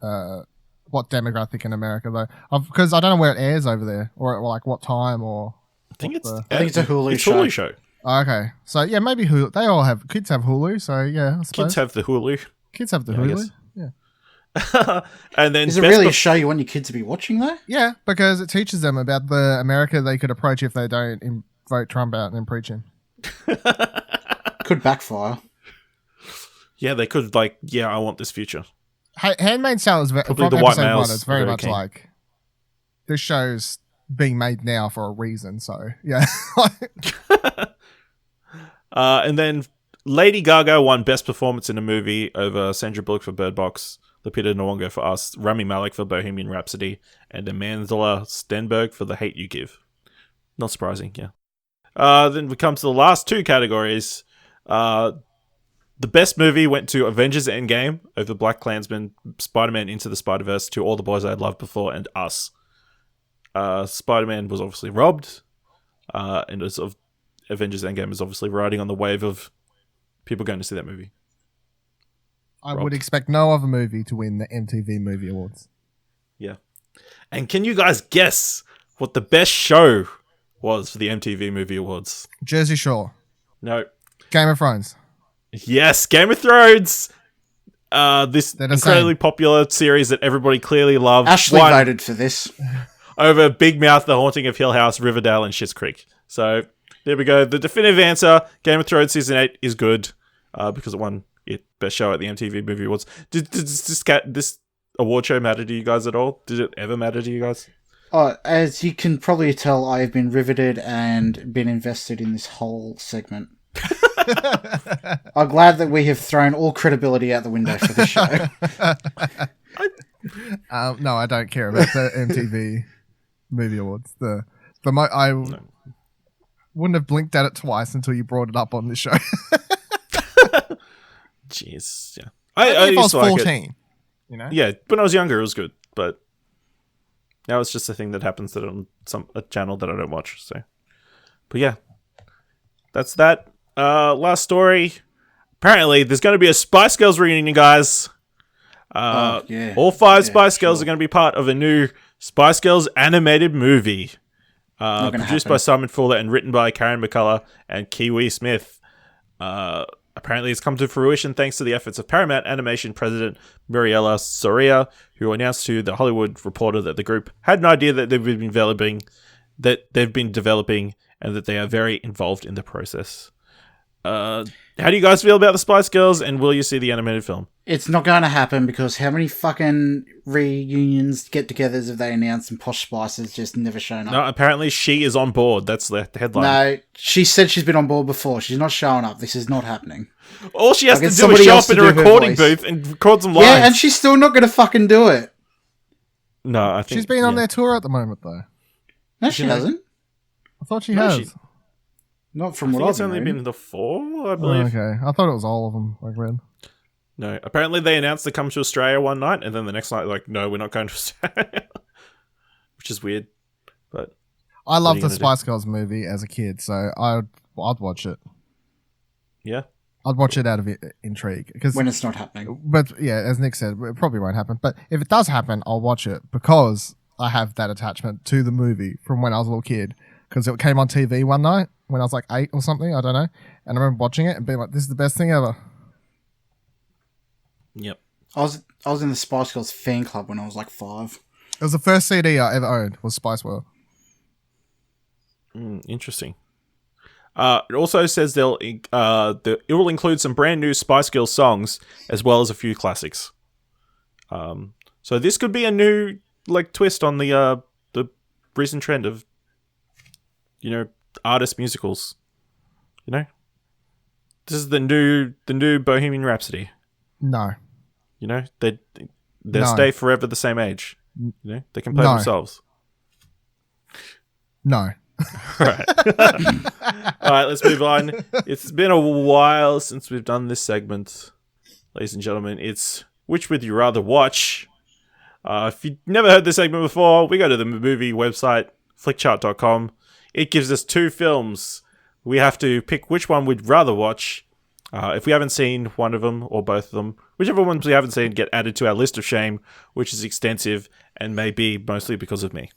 what demographic in America though, because I don't know where it airs over there or like what time or. I think it's a Hulu show. Oh, okay, so yeah, maybe Hulu. They all have kids have Hulu, so yeah. I suppose. Kids have the Hulu. Kids have the Hulu. Yeah. And then is it really a show you want your kids to be watching though? Yeah, because it teaches them about the America they could approach if they don't vote Trump out and preach him. Could backfire. Yeah, they could I want this future. Handmaid's Tale is probably from the white episode males 1. It's very much keen. like this show's being made now for a reason. So yeah. And then Lady Gaga won Best Performance in a Movie over Sandra Bullock for Bird Box, Lupita Nyong'o for Us, Rami Malek for Bohemian Rhapsody, and Amandla Stenberg for The Hate You Give. Not surprising, yeah. Then we come to the last 2 categories. The best movie went to Avengers Endgame over Black Klansman, Spider-Man Into the Spider-Verse, To All the Boys I Loved Before, and Us. Spider-Man was obviously robbed, and Avengers Endgame is obviously riding on the wave of people going to see that movie. I would expect no other movie to win the MTV Movie Awards. Yeah. And can you guys guess what the best show was for the MTV Movie Awards? Jersey Shore. No. Game of Thrones. Yes, Game of Thrones. This They're the incredibly same. popular series that everybody clearly loved. Ashley won voted for this. over Big Mouth, The Haunting of Hill House, Riverdale, and Schitt's Creek. So there we go. The definitive answer: Game of Thrones season 8 is good because it won best show at the MTV Movie Awards. Did this award show matter to you guys at all? Did it ever matter to you guys? As you can probably tell, I have been riveted and been invested in this whole segment. I'm glad that we have thrown all credibility out the window for this show. No, I don't care about the MTV Movie Awards. I wouldn't have blinked at it twice until you brought it up on this show. Jeez, yeah. I used was to like 14, you know? Yeah, when I was younger, it was good, but now it's just a thing that happens on a channel that I don't watch. So, but yeah, that's that. Last story. Apparently, there's going to be a Spice Girls reunion, guys. All 5 Spice Girls are going to be part of a new Spice Girls animated movie. Produced by Simon Fuller and written by Karen McCullough and Kiwi Smith. Apparently, it's come to fruition thanks to the efforts of Paramount Animation president Muriella Soria, who announced to The Hollywood Reporter that the group had an idea that they've been developing, and that they are very involved in the process. How do you guys feel about the Spice Girls, and will you see the animated film? It's not going to happen because how many fucking reunions, get-togethers have they announced and Posh Spice has just never shown up? No, apparently she is on board. That's the headline. No, she said she's been on board before. She's not showing up. This is not happening. All she has Like, to it's do is somebody show else up in to a do her recording voice. booth and record some lines. Yeah, and she's still not going to fucking do it. No, I think She's been on yeah. their tour at the moment, though. No, she hasn't. I thought she No, has. she- Not I from what think I've it's only reading. been the 4, I Oh, believe. okay. I thought it was all of them, like read. No, apparently they announced they come to Australia one night, and then the next night, like, no, we're not going to Australia, which is weird. But I What are loved you the gonna do? Spice Girls movie as a kid, so I'd watch it. yeah, I'd watch it out of intrigue. When it's not happening. But yeah, as Nick said, it probably won't happen. But if it does happen, I'll watch it because I have that attachment to the movie from when I was a little kid. Because it came on TV one night when I was like 8 or something, I don't know. And I remember watching it and being like, this is the best thing ever. yep. I was in the Spice Girls fan club when I was like 5. It was the first CD I ever owned was Spice World. Interesting. It also says it will include some brand new Spice Girls songs as well as a few classics. So this could be a new like twist on the recent trend of artist musicals. This is the new Bohemian Rhapsody. No. They No. stay forever the same age. They can play No. themselves. No. All right, let's move on. It's been a while since we've done this segment, ladies and gentlemen. It's Which Would You Rather Watch? If you've never heard this segment before, we go to the movie website, flickchart.com. It gives us 2 films. We have to pick which one we'd rather watch. If we haven't seen one of them or both of them, whichever ones we haven't seen get added to our list of shame, which is extensive and may be mostly because of me.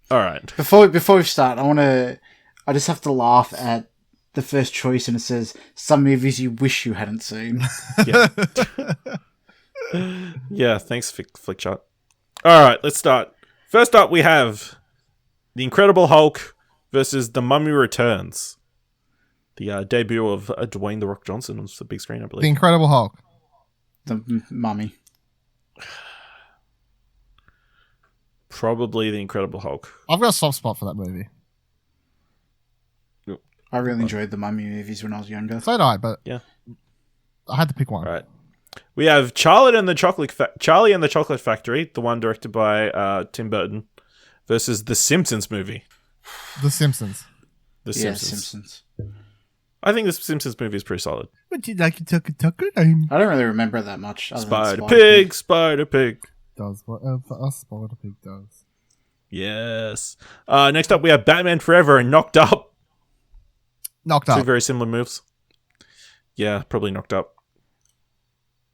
All right. Before we start, I just have to laugh at the first choice, and it says some movies you wish you hadn't seen. Yeah. Yeah, thanks, Flickchart. All right, let's start. First up, we have The Incredible Hulk versus The Mummy Returns. The debut of Dwayne The Rock Johnson on the big screen, I believe. The Incredible Hulk. The Mummy. Probably The Incredible Hulk. I've got a soft spot for that movie. I really enjoyed the Mummy movies when I was younger. So did I, but Yeah. I had to pick one. All right. We have Charlie and the Chocolate Factory, the one directed by Tim Burton, versus The Simpsons movie. The Simpsons. The Yeah, Simpsons. Simpsons. I think The Simpsons movie is pretty solid. Would you like to talk name? I don't really remember it that much. other than Spider Pig. Does whatever a Spider Pig does. Yes. Next up, we have Batman Forever and Knocked Up. Knocked 2 up. very similar moves. Yeah, probably Knocked Up.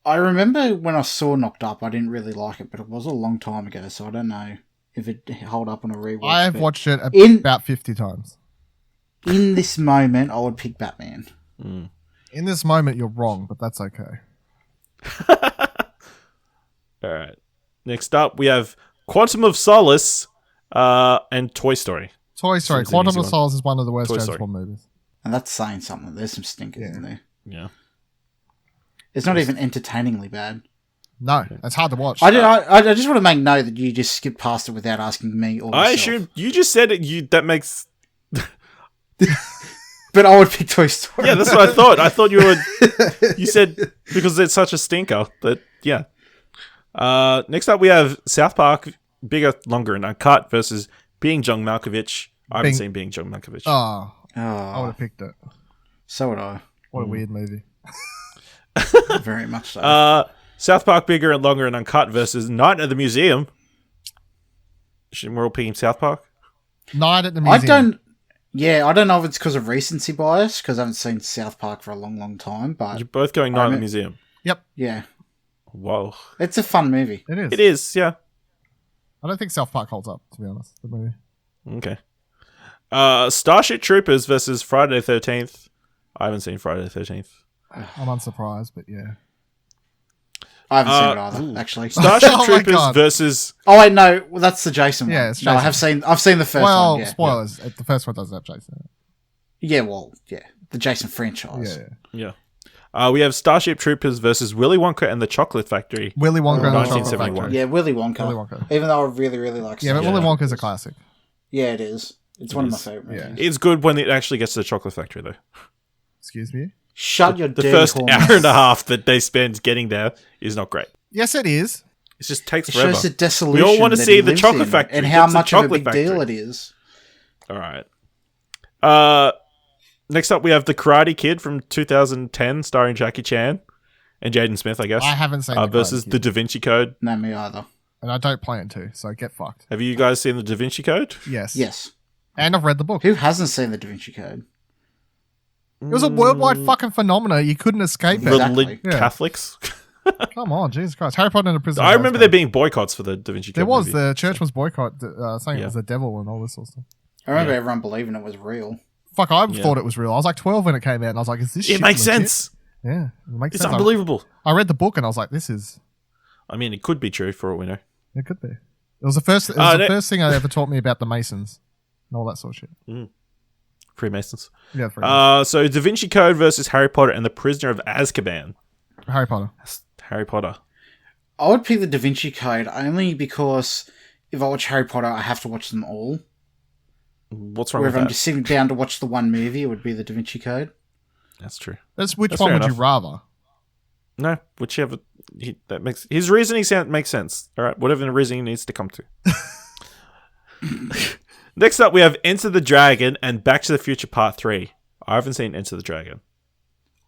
I remember when I saw Knocked Up, I didn't really like it, but it was a long time ago, so I don't know if it held up on a rewatch. I've but watched it in- about 50 times. In this moment, I would pick Batman. In this moment, you're wrong, but that's okay. All right. Next up, we have Quantum of Solace and Toy Story. Toy Story. Seems an Quantum easy of one. Solace is one of the worst Toy James Story. Bond movies. And that's saying something. There's some stinkers in there. Yeah. It's not even entertainingly bad. No, it's hard to watch. I just want to make note that you just skipped past it without asking me or I yourself. assume you just said it. That makes. But I would pick Toy Story. Yeah, that's what I thought. I thought you were. You said because it's such a stinker. But yeah. Next up, we have South Park, Bigger, Longer, and Uncut versus Being John Malkovich. I haven't seen Being John Malkovich. Oh, I would Oh, have picked it. so would I. What a weird movie. Very much so. South Park, Bigger and Longer and Uncut versus Night at the Museum. We're all picking South Park. Night at the I Museum. don't know if it's because of recency bias, because I haven't seen South Park for a long, long time, but You're both going Night at the remember- Museum. yeah, Whoa. it's a fun movie. It is. It is, yeah. I don't think South Park holds up, to be honest. The movie. Okay. Starship Troopers versus Friday the 13th. I haven't seen Friday the 13th. I'm unsurprised, but yeah. I haven't seen it either, actually. Starship Oh my Troopers God. versus... Oh wait, no, well, that's the Jason one. Yeah, it's No, Jason. I've seen the first Well, one. Yeah. spoilers. The first one doesn't have Jason in it. Yeah, well, yeah. the Jason franchise. Yeah. We have Starship Troopers versus Willy Wonka and the Chocolate Factory. Willy Wonka and the Chocolate 1971. Factory. Yeah, Willy Wonka. Willy Wonka. Even though I really, really like Yeah, but Starship Willy Wonka's a Troopers. classic. Yeah, it is. It's one of my is. favorite Yeah. movies. It's good when it actually gets to the Chocolate Factory, though. Excuse me? Shut your The dirty first horns. hour and a half that they spend getting there is not great. Yes, it is. It just takes It forever. shows the desolation. We all want to that see he the lives Chocolate in Factory. and how It's a much of a chocolate big deal factory. it is. All right. Next up, we have The Karate Kid from 2010, starring Jackie Chan and Jaden Smith, I guess. I haven't seen the versus Karate The Kid. Da Vinci Code. No, me either. And I don't plan to, so get fucked. Have you guys seen The Da Vinci Code? Yes. Yes. And I've read the book. Who hasn't seen the Da Vinci Code? It was a worldwide fucking phenomenon. You couldn't escape it. Exactly. Yeah. Catholics. Come on, Jesus Christ. Harry Potter and the Prisoner I of remember Azkaban. there being boycotts for the Da Vinci Code. There was. movie. The church was boycott, saying Yeah. it was the devil and all this sort of stuff. I remember everyone believing it was real. Fuck, I thought it was real. I was like 12 when it came out, and I was like, is this shit It makes legit? sense. Yeah, it makes It's sense. unbelievable. I read the book, and I was like, this is... I mean, it could be true for all we know. It could be. It was the first first thing I ever taught me about the Masons and all that sort of shit. Freemasons. Yeah, for So Da Vinci Code versus Harry Potter and the Prisoner of Azkaban. Harry Potter. Harry Potter. I would pick the Da Vinci Code only because if I watch Harry Potter, I have to watch them all. What's wrong Where with if I'm that? just sitting down to watch the one movie, it would be the Da Vinci Code. That's true. Which That's one fair would you enough. rather? No, whichever. That makes his reasoning makes sense. All right, whatever the reasoning needs to come to. Next up, we have Enter the Dragon and Back to the Future Part 3. I haven't seen Enter the Dragon.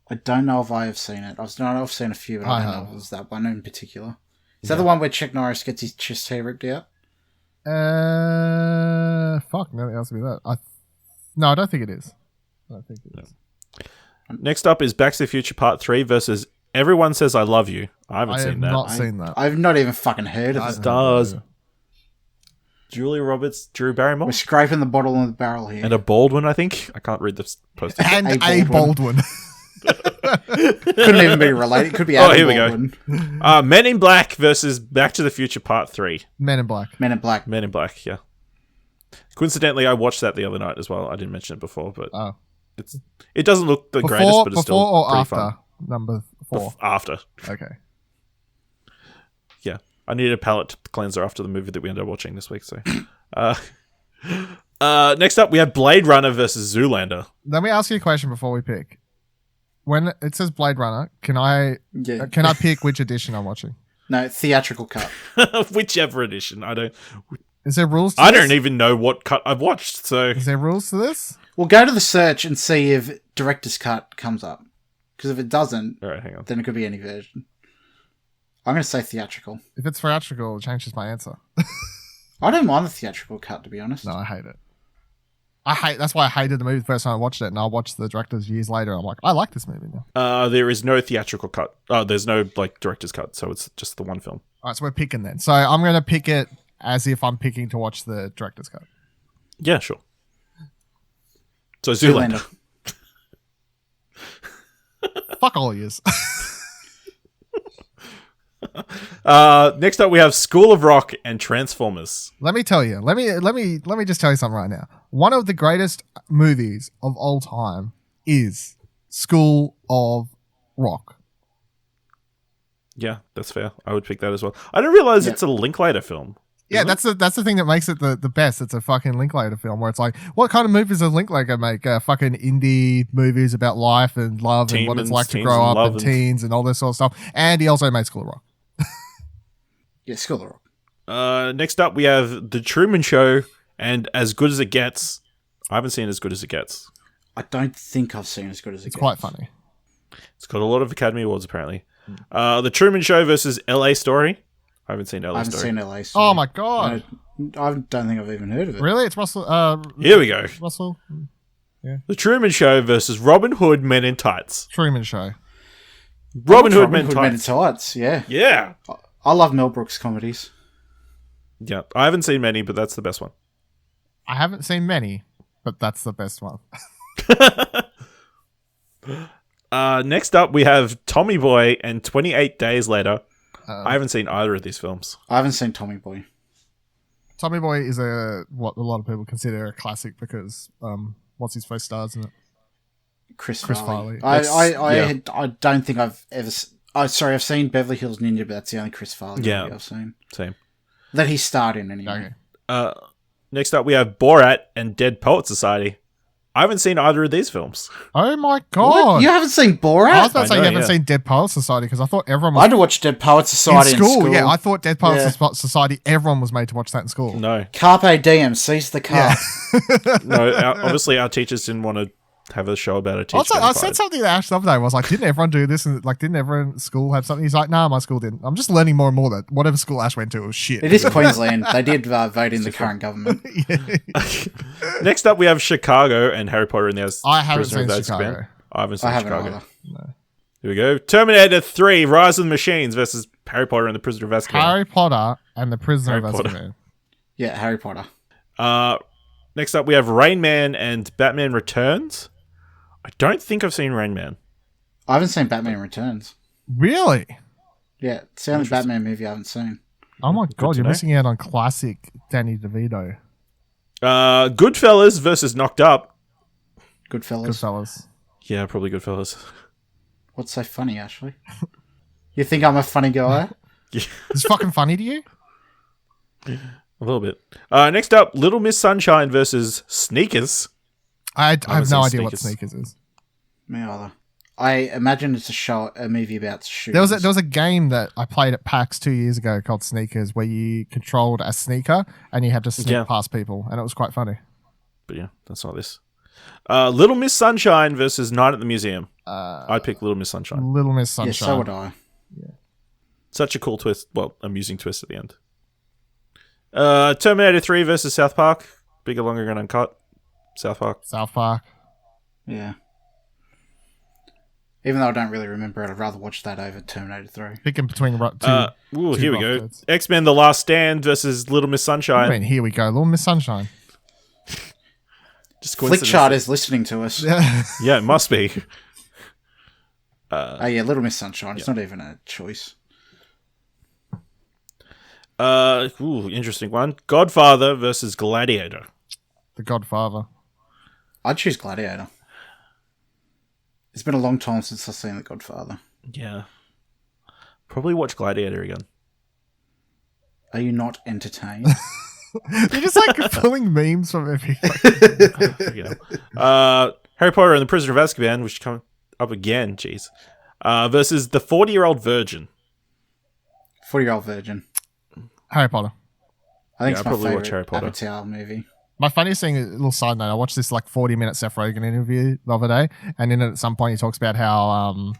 I don't know if I have seen it. I know I've seen a few, but I don't know if it was that one in particular. Is that the one where Chuck Norris gets his chest hair ripped out? Fuck, nothing else would be that. No, I don't think it is. I don't think it is. Next up is Back to the Future Part 3 versus Everyone Says I Love You. I haven't I have seen that. not seen that. I've not even fucking heard of it. Stars. Julia Roberts, Drew Barrymore, We're scraping the bottle in the barrel here. and a Baldwin, I think. I can't read the poster. And A a Baldwin. Couldn't even be related. It could be Oh, Adam here we go. Baldwin. Men in Black versus Back to the Future Part 3. Men in Black. Men in Black. Men in Black, yeah. Coincidentally, I watched that the other night as well. I didn't mention it before, but Oh. it doesn't look the greatest, but it's before still or pretty after fun. number 4? After, Okay. yeah. I needed a palate cleanser after the movie that we ended up watching this week. So, next up, we have Blade Runner versus Zoolander. Let me ask you a question before we pick. When it says Blade Runner, can I Yeah. pick which edition I'm watching? No, theatrical cut. Whichever edition, I don't Is there rules to I this? don't even know what cut I've watched. So Is there rules to this? Well, go to the search and see if director's cut comes up. Because if it doesn't, all right, hang on. then it could be any version. I'm going to say theatrical. If it's theatrical, it changes my answer. I don't mind the theatrical cut, to be honest. No, I hate it. That's why I hated the movie the first time I watched it, and I watched the director's years later. I'm like, I like this movie now. There is no theatrical cut. There's no director's cut, so it's just the one film. All right, so we're picking then. So I'm going to pick it as if I'm picking to watch the director's cut. Yeah, sure. So Zoolander. Fuck all yous. Next up, we have School of Rock and Transformers. Let me tell you. Let me just tell you something right now. One of the greatest movies of all time is School of Rock. Yeah, that's fair. I would pick that as well. I didn't realize it's a Linklater film. Yeah, Isn't that's the thing that makes it the best. It's a fucking Linklater film where it's like, what kind of movies does Linklater make? Fucking indie movies about life and love and what it's Teens, like to teens grow and up love and and- teens and all this sort of stuff. And he also made School of Rock. Yeah, School of Rock. Next up, we have The Truman Show and As Good as It Gets. I haven't seen As Good as It Gets. I don't think I've seen As Good as It It's Gets. quite funny. It's got a lot of Academy Awards, apparently. The Truman Show versus LA Story. I haven't seen LA I haven't Story. seen LA. Story. Oh my god! I don't think I've even heard of it. Really? It's Russell. Here we go. Russell The Truman Show versus Robin Hood Men in Tights. Truman Show. Robin Hood Men in Men in Tights. Tights, yeah. Yeah. I love Mel Brooks comedies. Yeah. I haven't seen many, but that's the best one. I haven't seen many, but that's the best one. Next up, we have Tommy Boy and 28 Days Later. I haven't seen either of these films. I haven't seen Tommy Boy. Tommy Boy is what a lot of people consider a classic because what's his face stars in it? Chris Chris Farley. Farley. I don't think I've ever. I've seen Beverly Hills Ninja, but that's the only Chris Farley movie I've seen. Same. That he starred in anyway. Okay. Next up, we have Borat and Dead Poet Society. I haven't seen either of these films. Oh my What? god! You haven't seen I was Borat? about to say you haven't seen Dead Poets Society because I thought everyone I was had to watch Dead Poets Society in school. Yeah, I thought Dead Poets Society. Everyone was made to watch that in school. No. Carpe diem, seize the car. No, obviously our teachers didn't want to have a show about a teacher. Also, getting I said fired. something to Ash the other day. I was like, didn't everyone do this? And like, didn't everyone at school have something? He's like, nah, my school didn't. I'm just learning more and more that whatever school Ash went to was shit. It is Queensland. They did vote in the current government. Next up, we have Chicago and Harry Potter and the I haven't Prisoner of seen Azkaban. Chicago. I haven't seen I haven't Chicago. either. Here we go. Terminator 3, Rise of the Machines versus Harry Potter and the Prisoner of Azkaban. Harry Potter and the Prisoner of Harry Potter. Azkaban. Yeah, Harry Potter. Next up, we have Rain Man and Batman Returns. I don't think I've seen Rain Man. I haven't seen Batman Returns. Really? Yeah, it's the only Batman movie I haven't seen. Oh my god, you're know. missing out on classic Danny DeVito. Goodfellas versus Knocked Up. Goodfellas. Goodfellas. Yeah, probably Goodfellas. What's so funny, Ashley? You think I'm a funny guy? It's fucking funny to you? A little bit. Next up, Little Miss Sunshine versus Sneakers. I have no idea seen what Sneakers. Sneakers is. Me either. I imagine it's a movie about shoes. There was a game that I played at PAX 2 years ago called Sneakers where you controlled a sneaker and you had to sneak past people and it was quite funny. But yeah, that's not this. Little Miss Sunshine versus Night at the Museum. I'd pick Little Miss Sunshine. Little Miss Yeah, Sunshine. so would I. Such a cool twist. Well, amusing twist at the end. Terminator 3 versus South Park. Bigger, longer, and uncut. South Park. South Park. Yeah. Even though I don't really remember it, I'd rather watch that over Terminator 3. Picking between two. Here we go. bastards. X-Men The Last Stand versus Little Miss Sunshine. I mean, here we go. Little Miss Sunshine. Just coincidence. Flickchart is listening to us. Yeah, it must be. Oh yeah, Little Miss Sunshine. It's not even a choice. Interesting one. Godfather versus Gladiator. The Godfather. I'd choose Gladiator. It's been a long time since I've seen The Godfather. Yeah. Probably watch Gladiator again. Are you not entertained? You're just like pulling memes from every. Harry Potter and the Prisoner of Azkaban, which come up again, jeez. Versus the 40-Year-Old Virgin. 40-Year-Old Virgin. Harry Potter. I think Yeah, it's I'd my probably watch favorite Harry Potter. Avatar movie. My funniest thing, a little side note, I watched this like 40-minute Seth Rogen interview the other day, and in it at some point he talks about how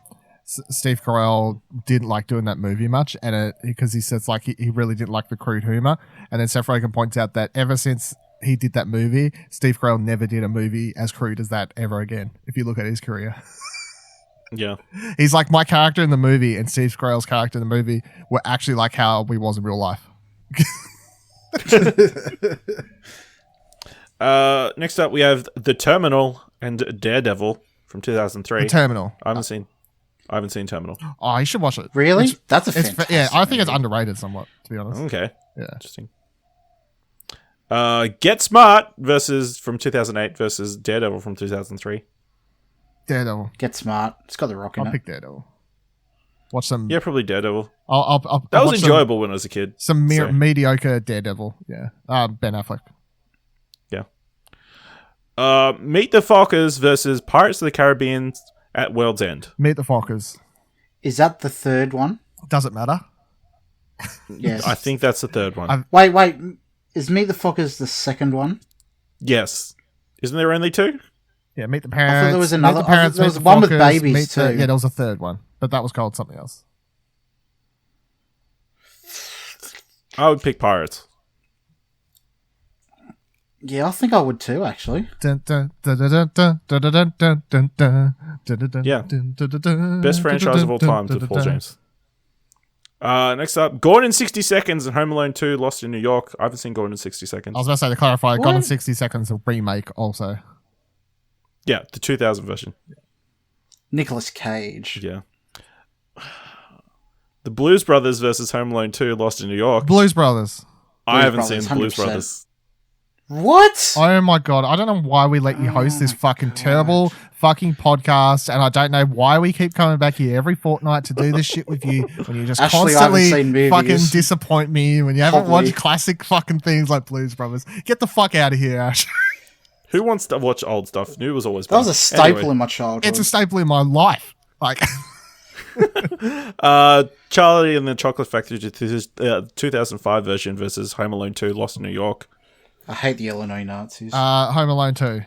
Steve Carell didn't like doing that movie much, and because he says like he really didn't like the crude humor, and then Seth Rogen points out that ever since he did that movie, Steve Carell never did a movie as crude as that ever again. If you look at his career, Yeah. he's like, my character in the movie and Steve Carell's character in the movie were actually like how we was in real life. Next up, we have The Terminal and Daredevil from 2003. The Terminal. I haven't seen Terminal. Oh, you should watch it. Really? That's a It's fantastic yeah, I think it's movie. underrated somewhat, to be honest. Okay. Yeah. Interesting. Get Smart from 2008 versus Daredevil from 2003. Daredevil. Get Smart. It's got The Rock in I'll it. pick Daredevil. Watch some. Yeah, probably Daredevil. I'll That was watch enjoyable when I was a kid. Some So, mediocre Daredevil. Yeah. Ben Affleck. yeah. Meet the Fockers versus Pirates of the Caribbean at World's End. Meet the Fockers. Is that the third one? Does it matter? Yes. I think that's the third one. Wait. Is Meet the Fockers the second one? Yes. Isn't there only two? Yeah, Meet the Parents. there was Meet another- the Parents, there Meet was the one with Fockers, babies Meet the- too. Yeah, there was a third one, but that was called something else. I would pick Pirates. Yeah, I think I would too, actually. Yeah. Best franchise of all time to Paul James. Next up, Gone in 60 Seconds and Home Alone 2 Lost in New York. I haven't seen Gone in 60 Seconds. I was about to say, to clarify, Gone in What? 60 Seconds, a remake also. Yeah, the 2000 version. Nicolas Cage. Yeah. The Blues Brothers versus Home Alone 2 Lost in New York. Blues Brothers. I haven't Brothers, seen the Blues 100%. Brothers. What? Oh my god, I don't know why we let you host this fucking terrible fucking podcast, and I don't know why we keep coming back here every fortnight to do this shit with you when you just Ashley, I haven't constantly seen movies. fucking disappoint me when you haven't Hobley. watched classic fucking things like Blues Brothers. Get the fuck out of here, Ash. Who wants to watch old stuff? New was always That fun. was a staple Anyway, in my childhood. It's a staple in my life. Like, Charlie and the Chocolate Factory 2005 version versus Home Alone 2 Lost in New York. I hate the Illinois Nazis. Home Alone 2.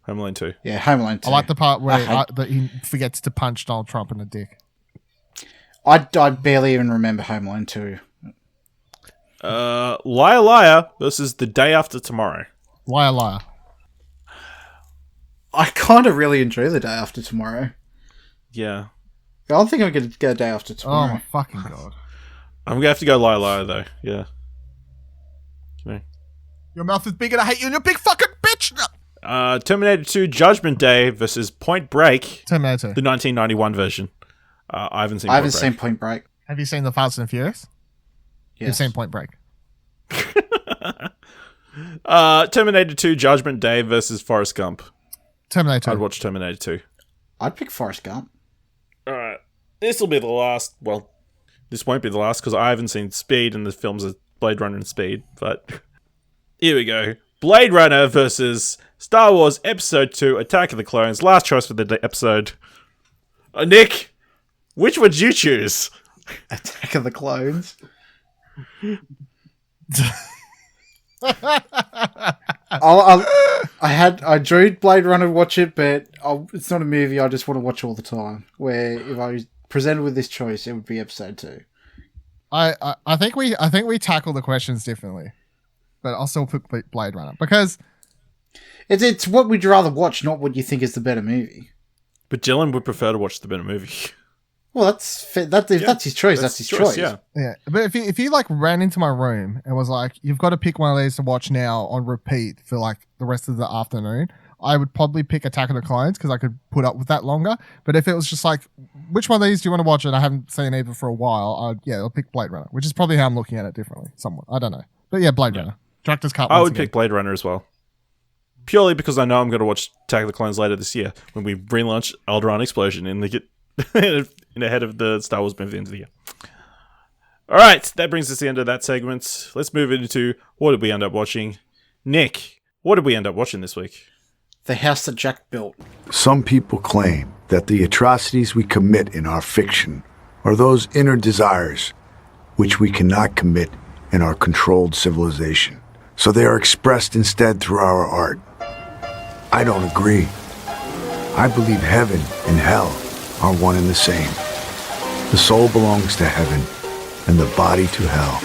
Home Alone 2. Yeah, Home Alone 2. I like the part where I that he forgets to punch Donald Trump in the dick. I barely even remember Home Alone 2. Liar Liar versus The Day After Tomorrow. Liar, liar. I kind of really enjoy The Day After Tomorrow. Yeah. I don't think I'm going to go Day After Oh Tomorrow. my fucking god. I'm going to have to go Liar Liar, though. Yeah. Your mouth is big and I hate you and you're a big fucking bitch! Terminator 2 Judgment Day versus Point Break, Terminator. the 1991 version. I haven't seen I Point haven't Break. seen Point Break. Have you seen The Fast and Furious? Yes. You've seen Point Break. Terminator 2 Judgment Day versus Forrest Gump. Terminator. I'd watch Terminator 2. I'd pick Forrest Gump. Alright. This will be the last. Well, this won't be the last because I haven't seen Speed and the films are Blade Runner and Speed, but here we go. Blade Runner versus Star Wars Episode 2 Attack of the Clones. Last choice for the episode. Nick, which would you choose? Attack of the Clones. I drew Blade Runner to watch it, but it's not a movie I just want to watch all the time. Where if I was presented with this choice, it would be Episode 2. I think we tackle the questions differently, but I'll still pick Blade Runner because It's what would you rather watch, not what you think is the better movie. But Dylan would prefer to watch the better movie. Well, that's that's his choice. That's his choice. Yeah. yeah. But if you like ran into my room and was like, you've got to pick one of these to watch now on repeat for like the rest of the afternoon, I would probably pick Attack of the Clones because I could put up with that longer. But if it was just like, which one of these do you want to watch? And I haven't seen either for a while, I'll pick Blade Runner, which is probably how I'm looking at it differently. Somewhat, I don't know, but yeah, Blade Runner. Director's cut. I once would again. pick Blade Runner as well. Purely because I know I'm going to watch Attack of the Clones later this year when we relaunch Alderaan Explosion in ahead of the Star Wars movie at the end of the year. All right, that brings us to the end of that segment. Let's move into what did we end up watching. Nick, what did we end up watching this week? The House That Jack Built. Some people claim that the atrocities we commit in our fiction are those inner desires which we cannot commit in our controlled civilization. So they are expressed instead through our art. I don't agree. I believe heaven and hell are one and the same. The soul belongs to heaven and the body to hell.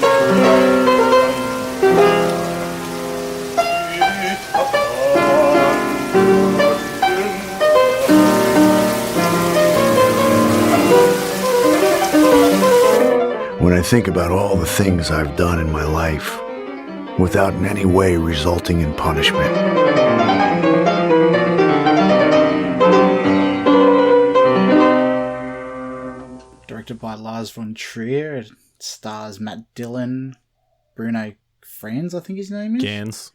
When I think about all the things I've done in my life without in any way resulting in punishment. Directed by Lars von Trier. It stars Matt Dillon, Bruno Franz, I think his name is.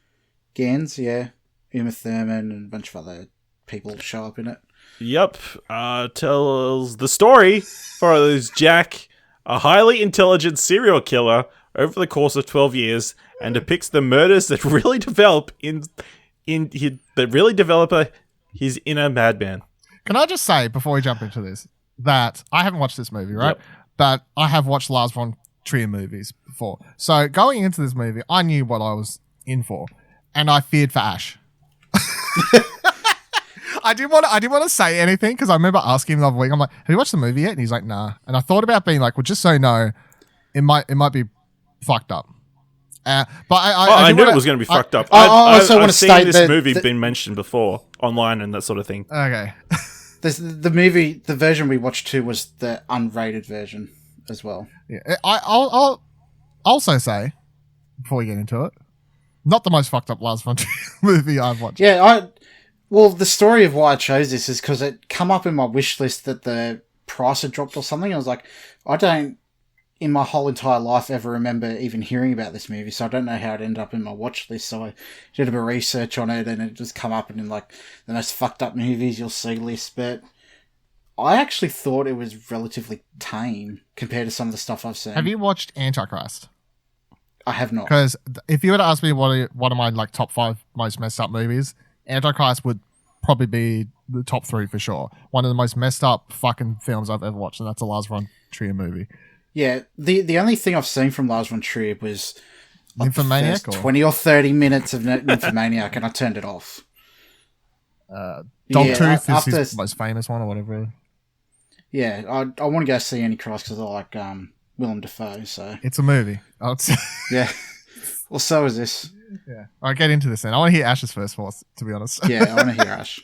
Gans, yeah. Uma Thurman and a bunch of other people show up in it. Yep. Tells the story follows Jack, a highly intelligent serial killer, over the course of 12 years, and depicts the murders that really develop his inner madman. Can I just say before we jump into this that I haven't watched this movie, right? Yep. But I have watched Lars von Trier movies before. So going into this movie, I knew what I was in for, and I feared for Ash. I didn't want to say anything because I remember asking him the other week. I'm like, "Have you watched the movie yet?" And he's like, "Nah." And I thought about being like, "Well, just so you know, it might be fucked up." But I knew it was going to be fucked up. I also want to seen state this that movie been mentioned before online and that sort of thing. Okay. The version we watched too was the unrated version as well. Yeah. I'll also say before we get into it, not the most fucked up Lars von Trier movie I've watched. Yeah, well, the story of why I chose this is because it come up in my wish list that the price had dropped or something. I was like, I don't in my whole entire life ever remember even hearing about this movie, so I don't know how it ended up in my watch list. So I did a bit of research on it, and it just come up in like the most fucked up movies you'll see list. But I actually thought it was relatively tame compared to some of the stuff I've seen. Have you watched Antichrist? I have not. Because if you were to ask me one of my like top 5 most messed up movies, Antichrist would probably be the top 3 for sure. One of the most messed up fucking films I've ever watched, and that's a Lars von Trier movie. Yeah, the only thing I've seen from Lars von Trier was like Nymphomaniac, the first 20 or 30 minutes of Nymphomaniac, and I turned it off. Dogtooth is his most famous one or whatever. Yeah, I want to go see Antichrist because I like Willem Dafoe, so... It's a movie. Yeah. Well, so is this. Yeah. All right, get into this then. I want to hear Ash's first thoughts, to be honest. Yeah, I want to hear Ash.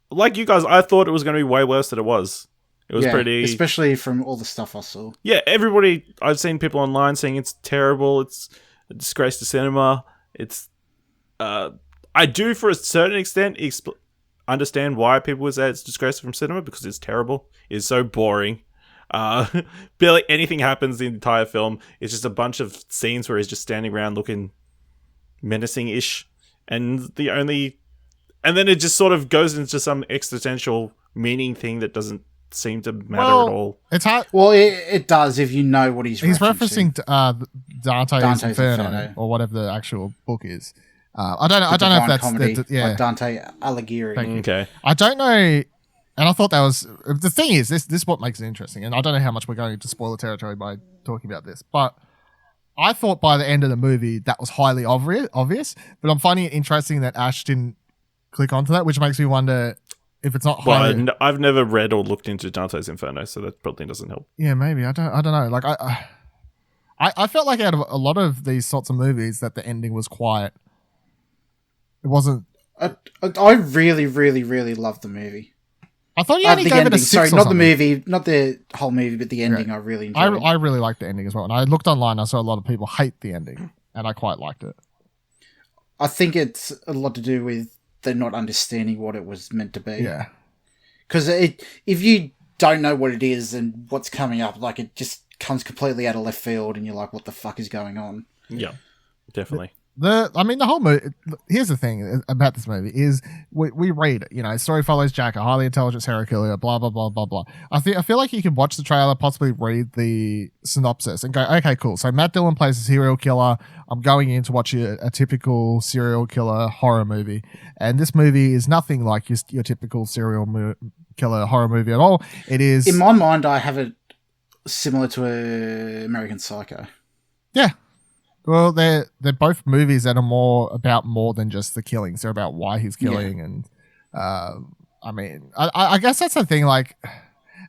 Like you guys, I thought it was going to be way worse than it was. It was pretty... especially from all the stuff I saw. Yeah, everybody... I've seen people online saying it's terrible, it's a disgrace to cinema, it's... I do, for a certain extent, understand why people would say it's disgraceful from cinema, because it's terrible. It's so boring. Barely anything happens the entire film. It's just a bunch of scenes where he's just standing around looking menacing-ish. And then it just sort of goes into some existential meaning thing that doesn't seem to matter at all. It's hard. Well, it does if you know what he's referencing Dante's Inferno, or whatever the actual book is. I don't know if that's comedy, like Dante Alighieri. Okay. I don't know, and I thought that was the thing. Is this is what makes it interesting? And I don't know how much we're going to spoil the territory by talking about this, but I thought by the end of the movie that was highly obvious. But I'm finding it interesting that Ash didn't click onto that, which makes me wonder if it's not highly. Well, I've never read or looked into Dante's Inferno, so that probably doesn't help. Yeah, maybe I don't know. Like I felt like out of a lot of these sorts of movies that the ending was quiet. It wasn't. I really, really, really loved the movie. I thought you only gave it a 6 Sorry, or not something. the movie, not the whole movie, but the ending. I really enjoyed. I really liked the ending as well. And I looked online, I saw a lot of people hate the ending, and I quite liked it. I think it's a lot to do with the not understanding what it was meant to be. Yeah. Because if you don't know what it is and what's coming up, like it just comes completely out of left field, and you're like, "What the fuck is going on?" Yeah, definitely. The whole movie. Here's the thing about this movie is we read it. You know, story follows Jack, a highly intelligent serial killer. Blah blah blah blah blah. I feel like you can watch the trailer, possibly read the synopsis, and go, okay, cool. So Matt Dillon plays a serial killer. I'm going in to watch a typical serial killer horror movie, and this movie is nothing like your typical serial killer horror movie at all. It is, in my mind, I have it similar to American Psycho. Yeah. Well, they're both movies that are about more than just the killings. They're about why he's killing, and I guess that's the thing. Like,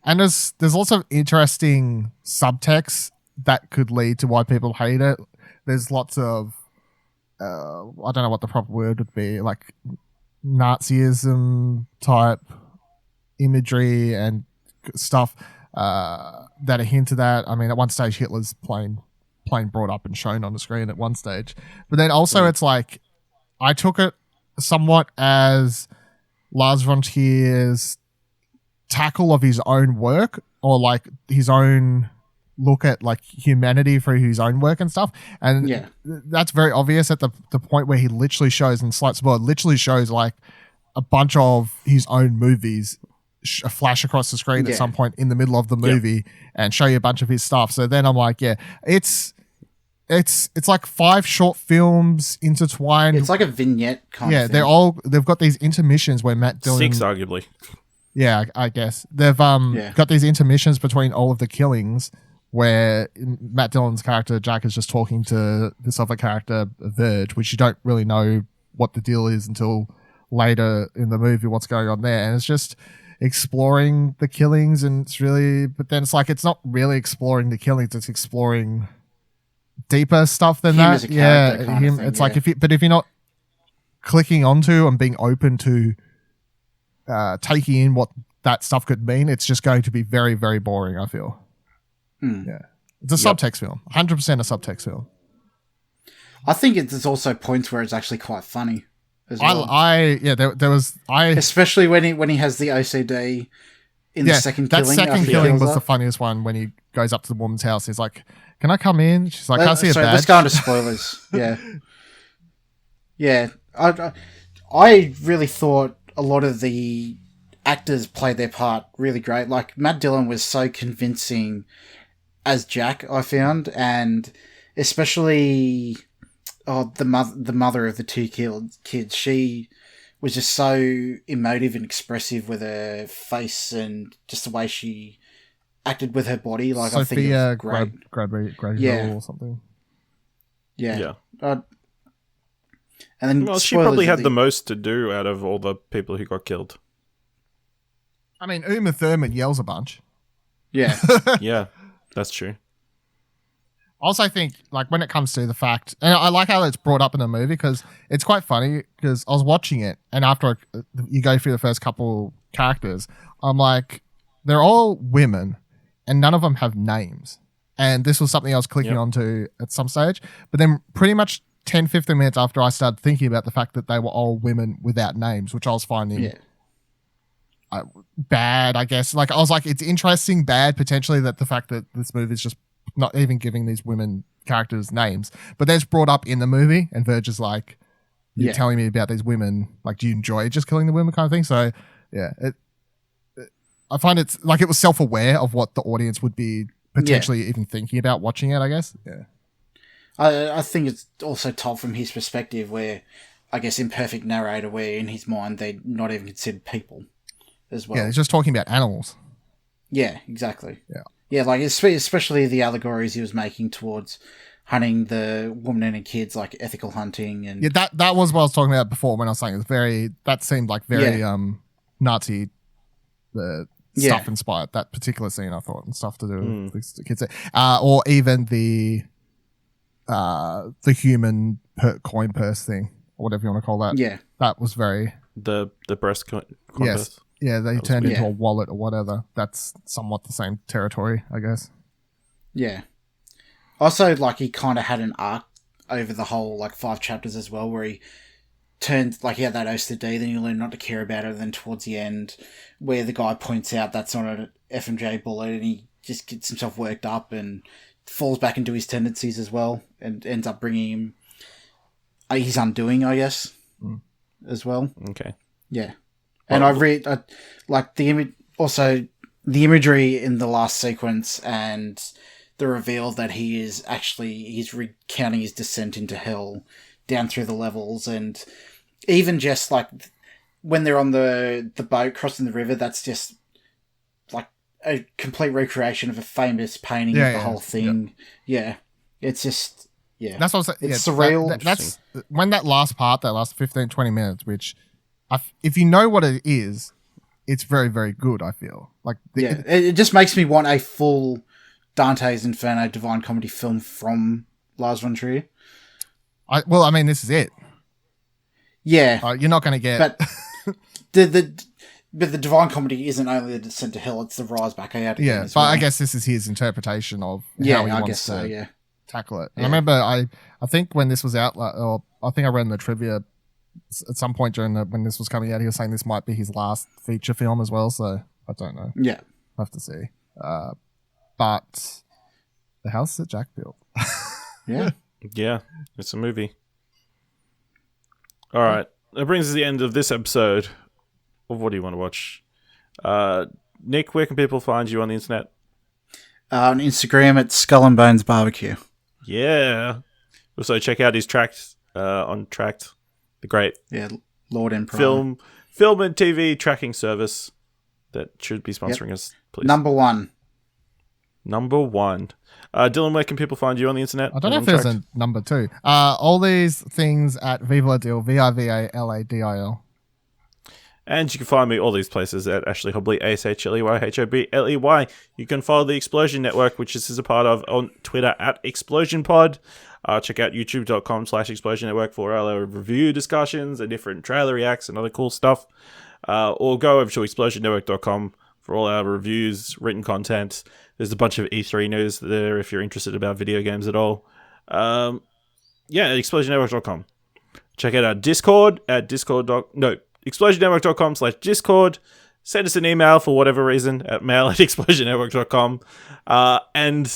and there's also interesting subtext that could lead to why people hate it. There's lots of I don't know what the proper word would be, like Nazism type imagery and stuff that are hinted at. I mean, at one stage, Hitler's plane brought up and shown on the screen at one stage. But then also it's like, I took it somewhat as Lars von Trier's tackle of his own work, or like his own look at like humanity through his own work and stuff. And that's very obvious at the point where he literally shows, and slight spoiler, literally shows like a bunch of his own movies flash across the screen at some point in the middle of the movie and show you a bunch of his stuff. So then I'm like, it's like 5 short films intertwined. It's like a vignette kind of thing. They've got these intermissions where Matt Dillon... 6, arguably. Yeah, I guess. They've got these intermissions between all of the killings where Matt Dillon's character, Jack, is just talking to this other character, Verge, which you don't really know what the deal is until later in the movie, what's going on there. And it's just exploring the killings, and it's really... But then it's like, it's not really exploring the killings, it's exploring deeper stuff than that. As a character kind of thing, it's like if you're not clicking onto and being open to taking in what that stuff could mean, it's just going to be very, very boring, I feel. Yeah, it's a subtext film, 100% a subtext film. I think there's also points where it's actually quite funny as well. There was especially when he has the OCD in the second that killing. second after he killing kills was her. the funniest one when he goes up to the woman's house. He's like, "Can I come in?" She's like, "Can't see a Sorry, badge." let's go into spoilers. Yeah, yeah. I really thought a lot of the actors played their part really great. Like Matt Dillon was so convincing as Jack, I found, and especially the mother of the two kids. She was just so emotive and expressive with her face and just the way she acted with her body. Like I think it Sophia was great. Grad Yeah. or something. Yeah. And then Well, she spoilers probably of had the most to do out of all the people who got killed. I mean, Uma Thurman yells a bunch. Yeah. Yeah, that's true. Also, I think, like, when it comes to the fact, and I like how it's brought up in the movie because it's quite funny because I was watching it, and after you go through the first couple characters, I'm like, they're all women, and none of them have names. And this was something I was clicking onto at some stage. But then pretty much 10, 15 minutes after I started thinking about the fact that they were all women without names, which I was finding bad, I guess. Like, I was like, it's interesting, bad, potentially, that the fact that this movie is just not even giving these women characters names. But that's brought up in the movie, and Verge is like, you're telling me about these women. Like, do you enjoy just killing the women kind of thing? So, yeah. I find it's like it was self-aware of what the audience would be potentially even thinking about watching it, I guess. Yeah. I think it's also told from his perspective where, I guess, imperfect narrator, where in his mind they're not even considered people as well. Yeah, he's just talking about animals. Yeah, exactly. Yeah. Yeah, like especially the allegories he was making towards hunting the woman and her kids, like ethical hunting and Yeah, that was what I was talking about before when I was saying it was very, that seemed like very Nazi stuff inspired, that particular scene, I thought, and stuff to do with the kids. Or even the human coin purse thing, or whatever you want to call that. Yeah. That was very... The breast contest. Yes. Yeah, they turned good. into a wallet or whatever. That's somewhat the same territory, I guess. Yeah. Also, like, he kind of had an arc over the whole, like, 5 chapters as well, where he turned, like, he had that OCD, then you learn not to care about it, and then towards the end, where the guy points out that's not an FMJ bullet, and he just gets himself worked up and falls back into his tendencies as well, and ends up bringing him his undoing, I guess, as well. Okay. Yeah. And I like the image, also the imagery in the last sequence and the reveal that he's recounting his descent into hell down through the levels, and even just like when they're on the boat crossing the river, that's just like a complete recreation of a famous painting of the whole thing. Yeah. It's just, That's what I was saying. It's surreal. That's when that last part, that last 15, 20 minutes, which if you know what it is, it's very, very good, I feel. Like it just makes me want a full Dante's Inferno Divine Comedy film from Lars von Trier. I mean, this is it. Yeah. You're not going to get... But the Divine Comedy isn't only the descent to hell, it's the rise back out again. Yeah, as but well. I guess this is his interpretation of how he wants to tackle it. And I remember, I think when this was out, or I think I read in the trivia at some point during when this was coming out, he was saying this might be his last feature film as well, so I don't know. Yeah. I'll have to see. But the house that Jack built. Yeah. Yeah, it's a movie. All right. That brings us to the end of this episode of What Do You Want to Watch? Nick, where can people find you on the internet? On Instagram, it's Skull and Bones Barbecue. Yeah. Also, check out his Trakt on Trakt, the great Lord Emperor. film and TV tracking service that should be sponsoring us, please. Number one. Dylan, where can people find you on the internet? I don't know if there's a number 2. All these things at Viva La Deal, VIVALADIL. And you can find me all these places at Ashley Hobley, ASHLEY, You can follow the Explosion Network, which this is a part of, on Twitter at ExplosionPod. Check out youtube.com/Explosion Network for all our review discussions and different trailer reacts and other cool stuff. Or go over to explosionnetwork.com for all our reviews, written content. There's a bunch of E3 news there if you're interested about video games at all. explosionnetwork.com. Check out our Discord at explosionnetwork.com/Discord. send us an email for whatever reason at mail@explosionnetwork.com. And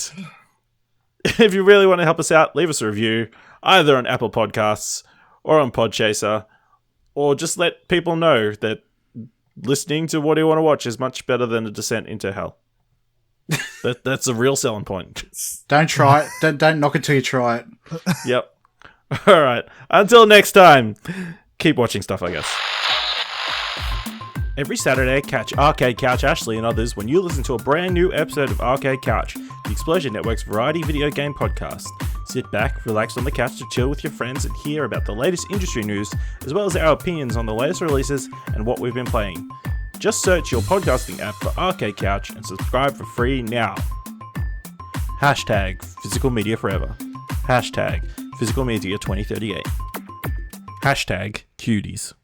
if you really want to help us out, leave us a review either on Apple Podcasts or on Podchaser, or just let people know that listening to What Do You Want to Watch is much better than a descent into hell. That's a real selling point. Don't try it. Don't knock it till you try it. Yep. All right. Until next time, keep watching stuff, I guess. Every Saturday, catch Arcade Couch Ashley and others when you listen to a brand new episode of Arcade Couch, the Explosion Network's variety video game podcast. Sit back, relax on the couch to chill with your friends and hear about the latest industry news, as well as our opinions on the latest releases and what we've been playing. Just search your podcasting app for Arcade Couch and subscribe for free now. Hashtag Physical Media Forever. Hashtag Physical Media 2038. Hashtag Cuties.